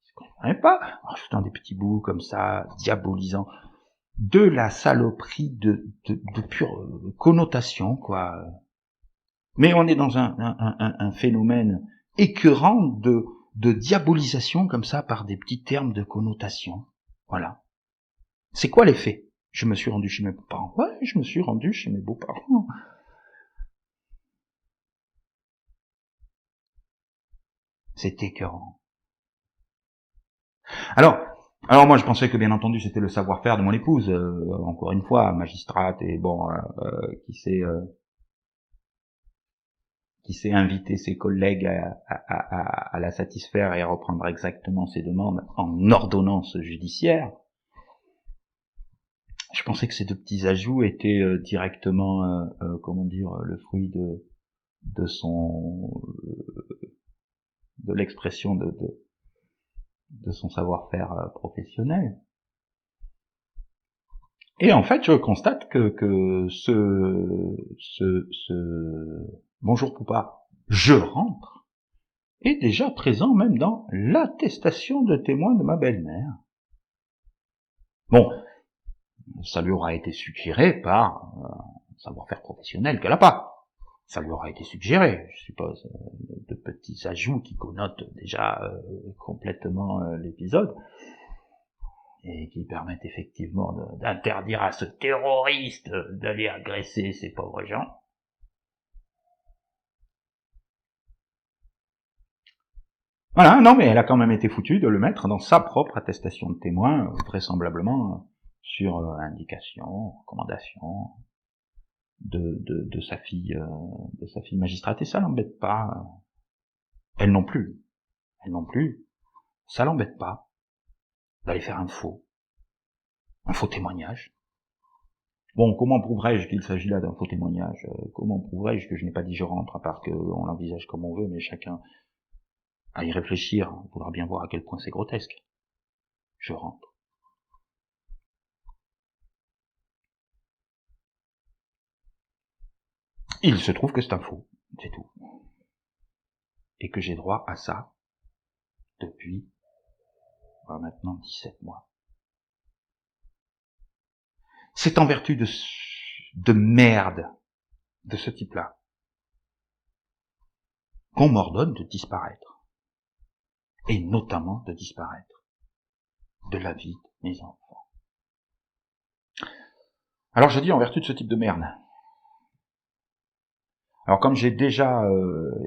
je ne comprends pas, en rajoutant des petits bouts comme ça, diabolisant, de la saloperie de pure connotation, quoi. Mais on est dans un phénomène écœurant de diabolisation comme ça par des petits termes de connotation. Voilà. C'est quoi l'effet? Je me suis rendu chez mes beaux-parents. Ouais, je me suis rendu chez mes beaux-parents. C'est écœurant. Alors moi je pensais que bien entendu c'était le savoir-faire de mon épouse, encore une fois, magistrate et bon, qui sait inviter ses collègues à la satisfaire et à reprendre exactement ses demandes en ordonnance judiciaire. Je pensais que ces deux petits ajouts étaient directement, le fruit de l'expression de son savoir-faire professionnel. Et en fait, je constate que ce bonjour Poupa, je rentre, est déjà présent même dans l'attestation de témoin de ma belle-mère. Bon, ça lui aura été suggéré par un savoir-faire professionnel qu'elle n'a pas. Ça lui aura été suggéré, je suppose, de petits ajouts qui connotent déjà complètement l'épisode, et qui permettent effectivement d'interdire à ce terroriste d'aller agresser ces pauvres gens. Voilà, non mais elle a quand même été foutue de le mettre dans sa propre attestation de témoin, vraisemblablement sur indication, recommandation de sa fille magistrate, et ça l'embête pas. Elle non plus, ça l'embête pas d'aller faire un faux témoignage. Bon, comment prouverais-je qu'il s'agit là d'un faux témoignage? Comment prouverais-je que je n'ai pas dit je rentre, à part qu'on l'envisage comme on veut, mais chacun à y réfléchir voudra bien voir à quel point c'est grotesque. Je rentre. Il se trouve que c'est un faux, c'est tout. Et que j'ai droit à ça depuis maintenant 17 mois. C'est en vertu de merde de ce type-là qu'on m'ordonne de disparaître. Et notamment de disparaître de la vie de mes enfants. Alors je dis en vertu de ce type de merde. Alors comme j'ai déjà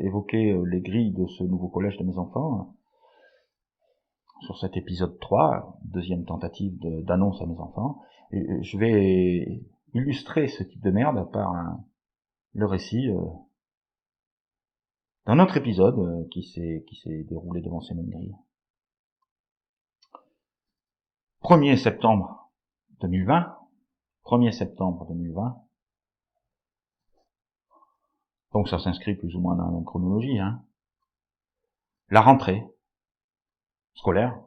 évoqué les grilles de ce nouveau collège de mes enfants, sur cet épisode 3, deuxième tentative d'annonce à mes enfants, je vais illustrer ce type de merde par le récit d'un autre épisode qui s'est déroulé devant ces mêmes grilles. 1er septembre 2020, donc ça s'inscrit plus ou moins dans la même chronologie, hein. La rentrée scolaire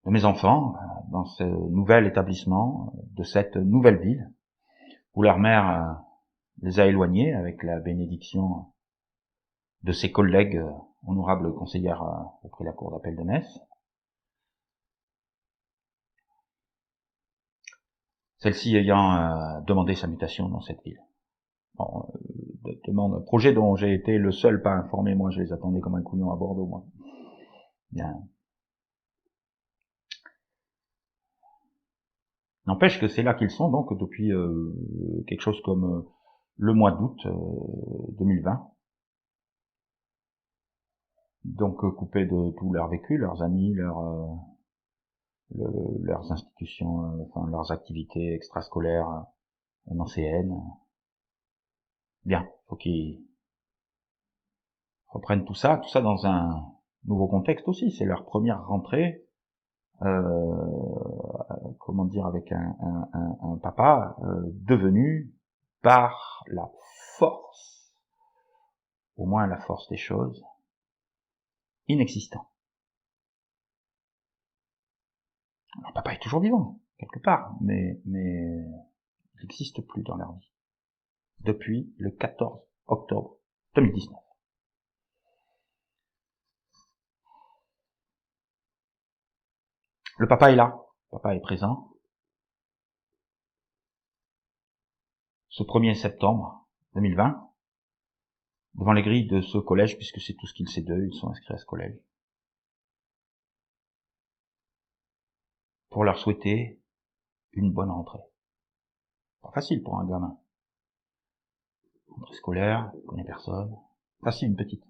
de mes enfants dans ce nouvel établissement de cette nouvelle ville, où leur mère les a éloignés avec la bénédiction de ses collègues honorables conseillères auprès de la cour d'appel de Metz. Celle-ci ayant demandé sa mutation dans cette ville. Bon, projet dont j'ai été le seul pas informé, moi je les attendais comme un couillon à Bordeaux, moi. Bien. N'empêche que c'est là qu'ils sont donc depuis quelque chose comme le mois d'août 2020. Donc coupés de tout leur vécu, leurs amis, leurs institutions, leurs activités extrascolaires, anciennes. Bien, faut qu'ils reprennent tout ça dans un nouveau contexte aussi. C'est leur première rentrée comment dire, avec un papa devenu par la force, au moins la force des choses, inexistant. Alors papa est toujours vivant, quelque part, mais il n'existe plus dans leur vie. Depuis le 14 octobre 2019. Le papa est là, le papa est présent. Ce 1er septembre 2020, devant les grilles de ce collège, puisque c'est tout ce qu'il sait d'eux, ils sont inscrits à ce collège, pour leur souhaiter une bonne rentrée. Pas facile pour un gamin. Rentrée scolaire, il connaît personne. Facile, une petite.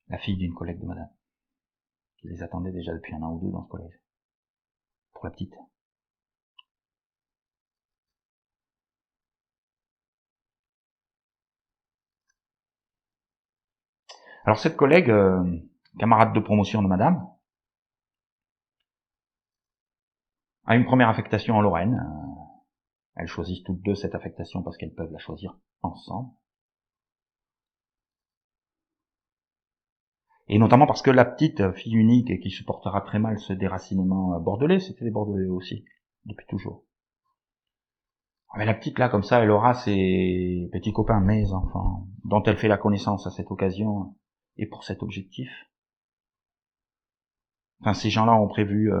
La fille d'une collègue de madame, qui les attendait déjà depuis 1 an ou 2 dans ce collège. Pour la petite. Alors cette collègue, camarade de promotion de madame, a une première affectation en Lorraine. Elles choisissent toutes deux cette affectation parce qu'elles peuvent la choisir ensemble. Et notamment parce que la petite fille unique et qui supportera très mal ce déracinement bordelais, c'était des bordelais aussi, depuis toujours. Mais la petite là, comme ça, elle aura ses petits copains, mes enfants, dont elle fait la connaissance à cette occasion et pour cet objectif. Enfin, ces gens-là ont prévu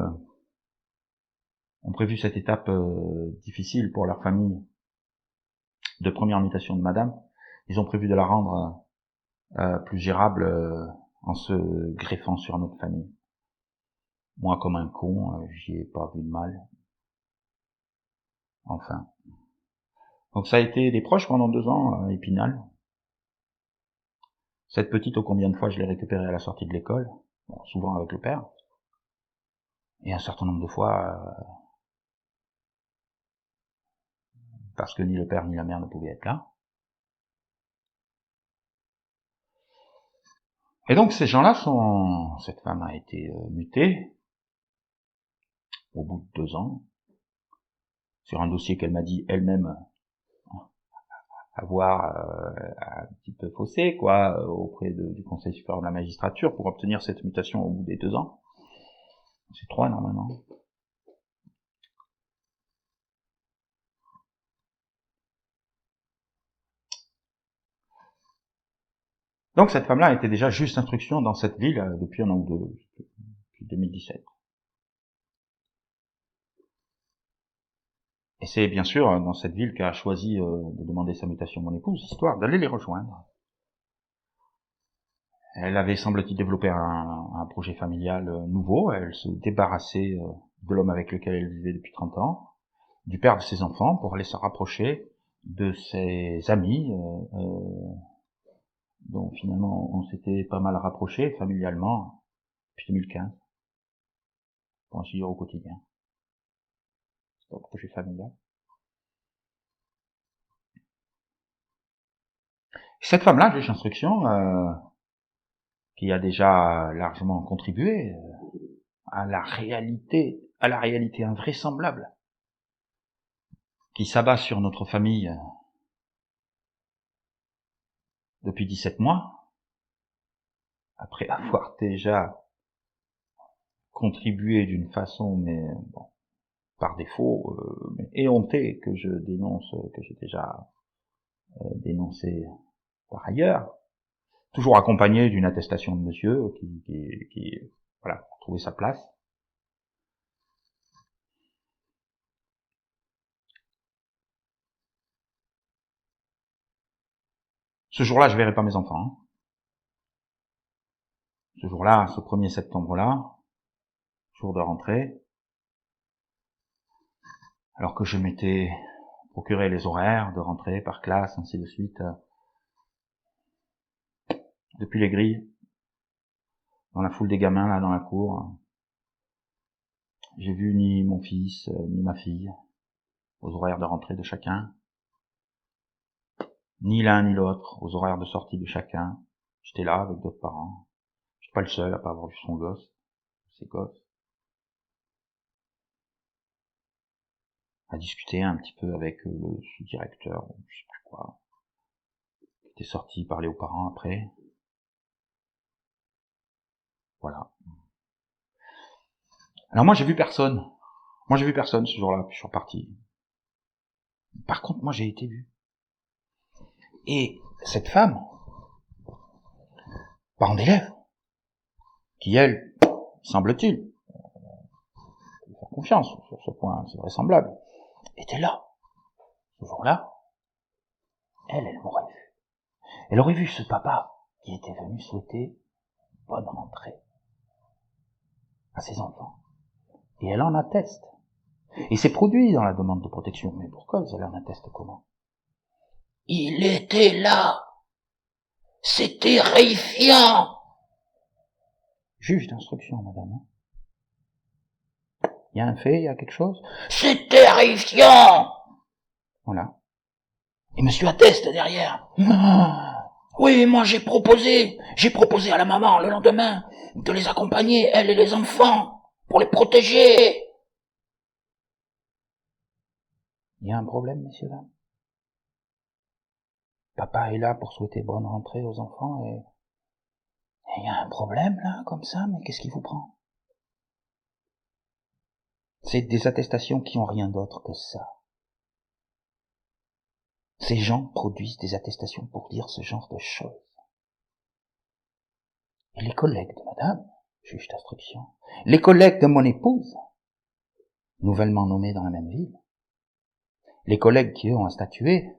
cette étape difficile pour leur famille de première mutation de madame. Ils ont prévu de la rendre plus gérable en se greffant sur notre famille. Moi, comme un con, j'y ai pas vu de mal. Enfin. Donc ça a été des proches pendant 2 ans, Épinal. Cette petite, au combien de fois je l'ai récupérée à la sortie de l'école, bon, souvent avec le père, et un certain nombre de fois parce que ni le père ni la mère ne pouvaient être là. Et donc ces gens-là cette femme a été mutée au bout de 2 ans sur un dossier qu'elle m'a dit elle-même avoir un petit peu faussé, quoi, auprès du Conseil supérieur de la magistrature pour obtenir cette mutation au bout des 2 ans. C'est 3 normalement. Donc cette femme-là était déjà juge d'instruction dans cette ville depuis 1 an ou 2, depuis 2017. Et c'est bien sûr dans cette ville qu'a choisi de demander sa mutation mon épouse, histoire d'aller les rejoindre. Elle avait, semble-t-il, développé un projet familial nouveau. Elle se débarrassait de l'homme avec lequel elle vivait depuis 30 ans, du père de ses enfants, pour aller se rapprocher de ses amis, dont finalement on s'était pas mal rapproché familialement depuis 2015, pour ainsi dire au quotidien. C'est un projet familial. Cette femme-là, juge d'instruction, qui a déjà largement contribué à la réalité invraisemblable qui s'abat sur notre famille depuis 17 mois, après avoir déjà contribué d'une façon, mais bon, par défaut, mais éhontée, que je dénonce, que j'ai déjà dénoncé par ailleurs, toujours accompagné d'une attestation de monsieur qui voilà, a trouvé sa place. Ce jour-là, je verrai pas mes enfants. Hein. Ce jour-là, ce 1er septembre-là, jour de rentrée, alors que je m'étais procuré les horaires de rentrée par classe, ainsi de suite, depuis les grilles, dans la foule des gamins, là, dans la cour, j'ai vu ni mon fils, ni ma fille, aux horaires de rentrée de chacun, ni l'un ni l'autre, aux horaires de sortie de chacun. J'étais là avec d'autres parents. suis pas le seul à pas avoir vu ses gosses, à discuter un petit peu avec le sous-directeur, je sais plus quoi, qui était sorti parler aux parents après. Voilà. Alors moi j'ai vu personne. Ce jour-là, puis je suis reparti. Par contre, moi j'ai été vu. Et cette femme, parent d'élève, qui elle, semble-t-il, faut faire confiance sur ce point, c'est vraisemblable, était là. Ce jour-là, elle m'aurait vu. Elle aurait vu ce papa qui était venu souhaiter bonne rentrée à ses enfants. Et elle en atteste. Et c'est produit dans la demande de protection. Mais pourquoi elle en atteste comment? Il était là. C'est terrifiant. Juge d'instruction, madame. Il y a un fait, il y a quelque chose? C'est terrifiant. Voilà. Et monsieur atteste derrière. Oui, moi j'ai proposé à la maman le lendemain de les accompagner, elle et les enfants, pour les protéger. Il y a un problème, messieurs, dames. Papa est là pour souhaiter bonne rentrée aux enfants et il y a un problème là, comme ça, mais qu'est-ce qui vous prend? C'est des attestations qui ont rien d'autre que ça. Ces gens produisent des attestations pour dire ce genre de choses. Et les collègues de madame, juge d'instruction, les collègues de mon épouse, nouvellement nommés dans la même ville, les collègues qui eux ont à statuer,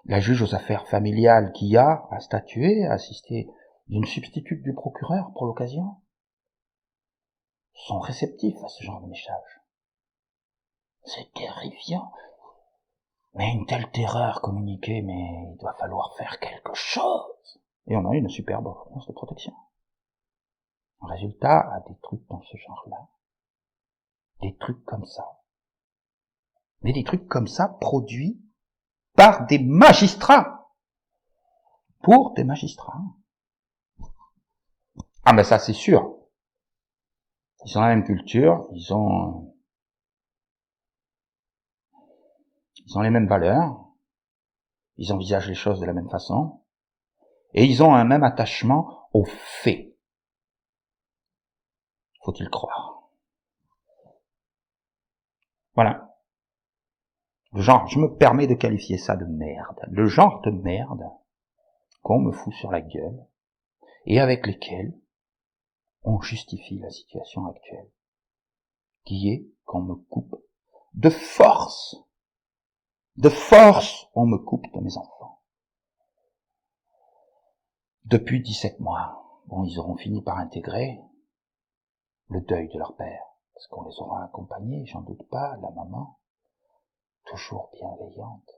la juge aux affaires familiales qui a à statuer, à assister d'une substitute du procureur pour l'occasion, sont réceptifs à ce genre de message. C'est terrifiant. Mais une telle terreur communiquée, mais il doit falloir faire quelque chose. Et on a une superbe ordonnance de protection. En résultat, à des trucs dans ce genre-là. Des trucs comme ça. Mais des trucs comme ça produits par des magistrats. Pour des magistrats. Ah ben ça c'est sûr. Ils ont la même culture, ils ont les mêmes valeurs, ils envisagent les choses de la même façon, et ils ont un même attachement aux faits. Faut-il croire. Voilà. Le genre, je me permets de qualifier ça de merde. Le genre de merde qu'on me fout sur la gueule, et avec lesquels on justifie la situation actuelle, qui est qu'on me coupe de force, on me coupe de mes enfants. Depuis 17 mois, bon, ils auront fini par intégrer le deuil de leur père, parce qu'on les aura accompagnés, j'en doute pas, la maman, toujours bienveillante,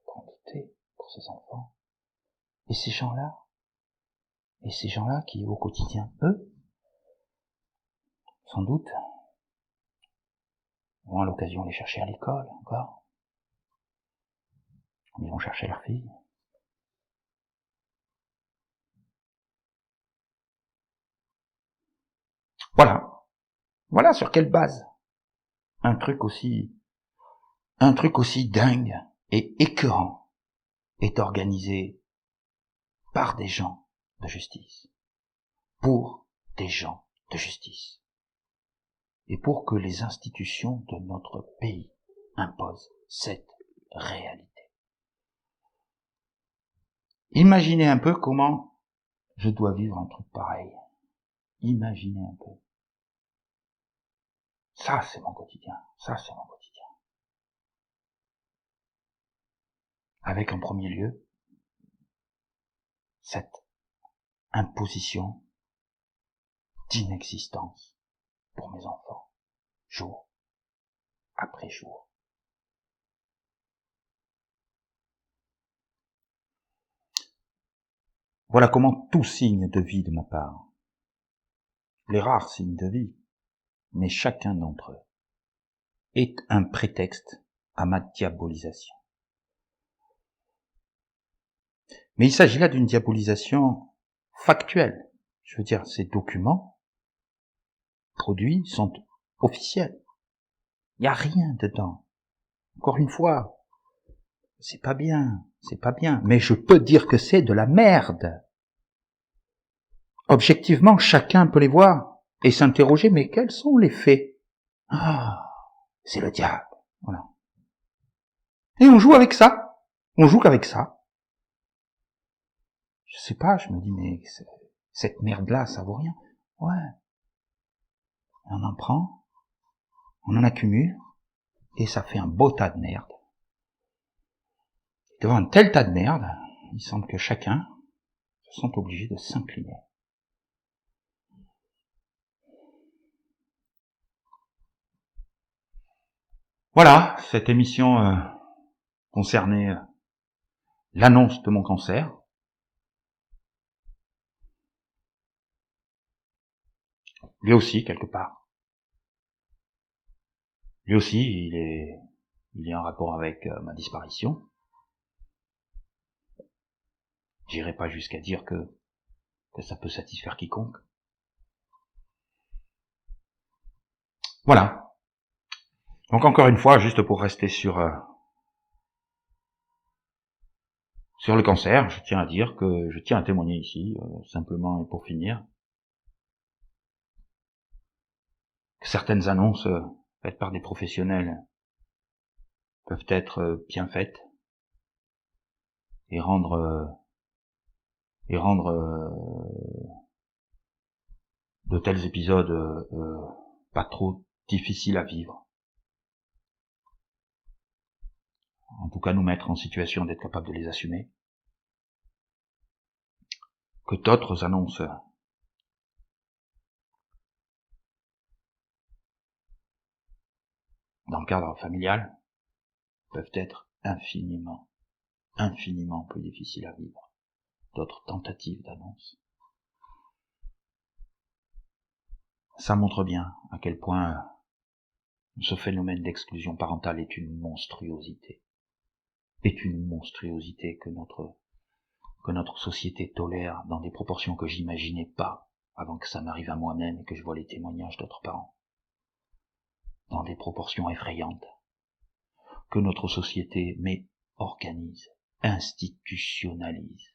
pour lutter pour ses enfants. Et ces gens-là qui, au quotidien, eux, sans doute, vont à l'occasion les chercher à l'école, encore. Ils vont chercher leur fille. Voilà. Voilà sur quelle base un truc aussi dingue et écœurant est organisé par des gens de justice, pour des gens de justice, et pour que les institutions de notre pays imposent cette réalité. Imaginez un peu comment je dois vivre un truc pareil. Imaginez un peu. Ça, c'est mon quotidien. Avec en premier lieu, cette imposition d'inexistence pour mes enfants, jour après jour. Voilà comment tout signe de vie de ma part, les rares signes de vie, mais chacun d'entre eux, est un prétexte à ma diabolisation. Mais il s'agit là d'une diabolisation factuel. Je veux dire, ces documents produits sont officiels. Il n'y a rien dedans. Encore une fois, c'est pas bien, mais je peux dire que c'est de la merde. Objectivement, chacun peut les voir et s'interroger, mais quels sont les faits? Ah, c'est le diable. Voilà. Et on joue avec ça. On joue qu'avec ça. Je sais pas, je me dis, mais cette merde-là, ça vaut rien. Ouais. On en prend, on en accumule, et ça fait un beau tas de merde. Devant un tel tas de merde, il semble que chacun se sent obligé de s'incliner. Voilà, cette émission concernait l'annonce de mon cancer. Lui aussi, quelque part. Lui aussi, il est en rapport avec ma disparition. J'irai pas jusqu'à dire que ça peut satisfaire quiconque. Voilà. Donc encore une fois, juste pour rester sur le cancer, je tiens à témoigner ici, simplement et pour finir, que certaines annonces faites par des professionnels peuvent être bien faites et rendre de tels épisodes pas trop difficiles à vivre. En tout cas, nous mettre en situation d'être capable de les assumer. Que d'autres annonces dans le cadre familial peuvent être infiniment plus difficiles à vivre. D'autres tentatives d'annonce. Ça montre bien à quel point ce phénomène d'exclusion parentale est une monstruosité. Que notre société tolère dans des proportions que j'imaginais pas avant que ça m'arrive à moi-même et que je vois les témoignages d'autres parents. Dans des proportions effrayantes. Que notre société, organise, institutionnalise.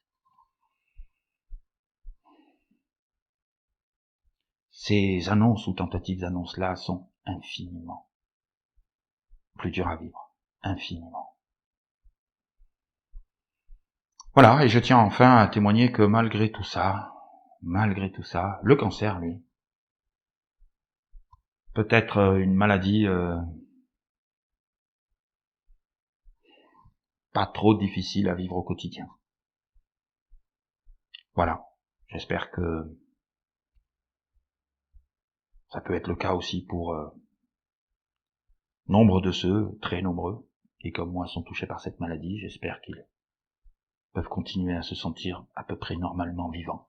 Ces annonces ou tentatives d'annonces-là sont infiniment plus dures à vivre. Infiniment. Voilà, et je tiens enfin à témoigner que malgré tout ça, le cancer, lui, peut être une maladie pas trop difficile à vivre au quotidien. Voilà, j'espère que ça peut être le cas aussi pour nombre de ceux, très nombreux, qui comme moi sont touchés par cette maladie. J'espère qu'ils peuvent continuer à se sentir à peu près normalement vivants.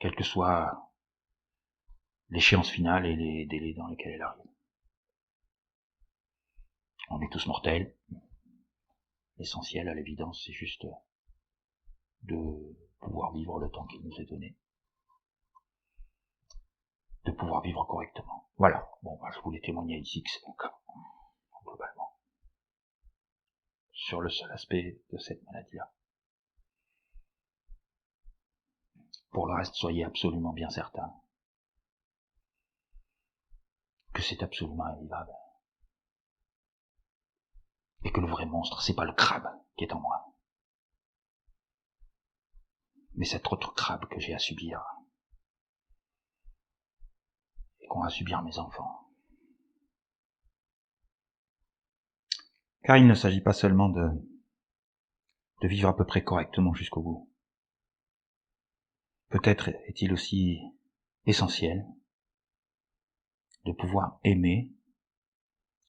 Quelle que soit l'échéance finale et les délais dans lesquels elle arrive. On est tous mortels. L'essentiel, à l'évidence, c'est juste de pouvoir vivre le temps qu'il nous est donné. De pouvoir vivre correctement. Voilà. Bon, je voulais témoigner ici que c'est mon cas, globalement. Sur le seul aspect de cette maladie-là. Pour le reste, soyez absolument bien certains que c'est absolument invivable. Et que le vrai monstre, c'est pas le crabe qui est en moi. Mais cet autre crabe que j'ai à subir. Et qu'ont à subir mes enfants. Car il ne s'agit pas seulement de vivre à peu près correctement jusqu'au bout. Peut-être est-il aussi essentiel de pouvoir aimer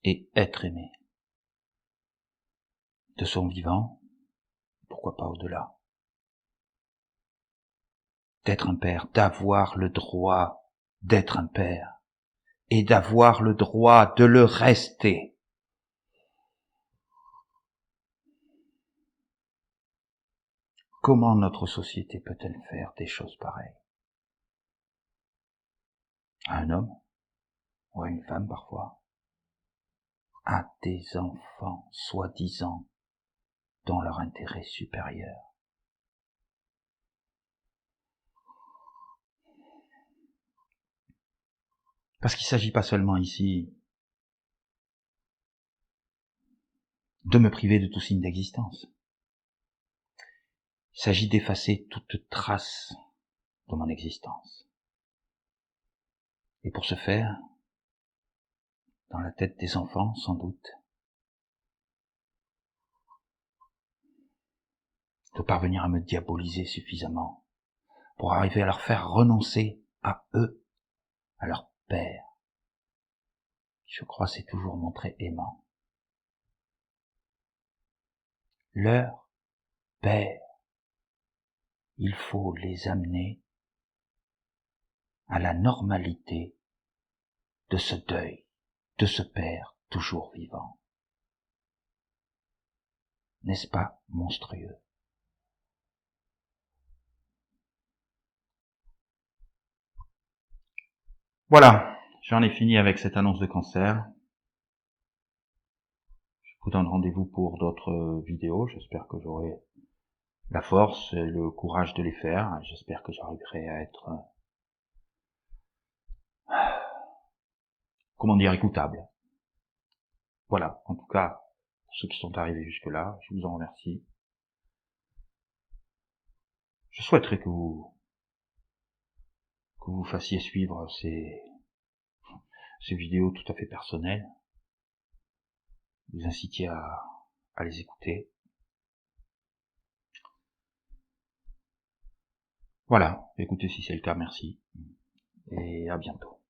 et être aimé. De son vivant, pourquoi pas au-delà. D'être un père, d'avoir le droit d'être un père, et d'avoir le droit de le rester. Comment notre société peut-elle faire des choses pareilles? À un homme, ou à une femme parfois, à des enfants soi-disant dans leur intérêt supérieur. Parce qu'il ne s'agit pas seulement ici de me priver de tout signe d'existence. Il s'agit d'effacer toute trace de mon existence. Et pour ce faire, dans la tête des enfants, sans doute, de parvenir à me diaboliser suffisamment pour arriver à leur faire renoncer à eux, à leur père, qui je crois s'est toujours montré aimant. Leur père, il faut les amener à la normalité de ce deuil, de ce père toujours vivant. N'est-ce pas monstrueux? Voilà, j'en ai fini avec cette annonce de cancer. Je vous donne rendez-vous pour d'autres vidéos. J'espère que j'aurai la force et le courage de les faire. J'espère que j'arriverai à être, écoutable. Voilà, en tout cas, pour ceux qui sont arrivés jusque-là, je vous en remercie. Je souhaiterais que vous fassiez suivre ces vidéos tout à fait personnelles. Vous incitiez à les écouter. Voilà, écoutez si c'est le cas, merci. Et à bientôt.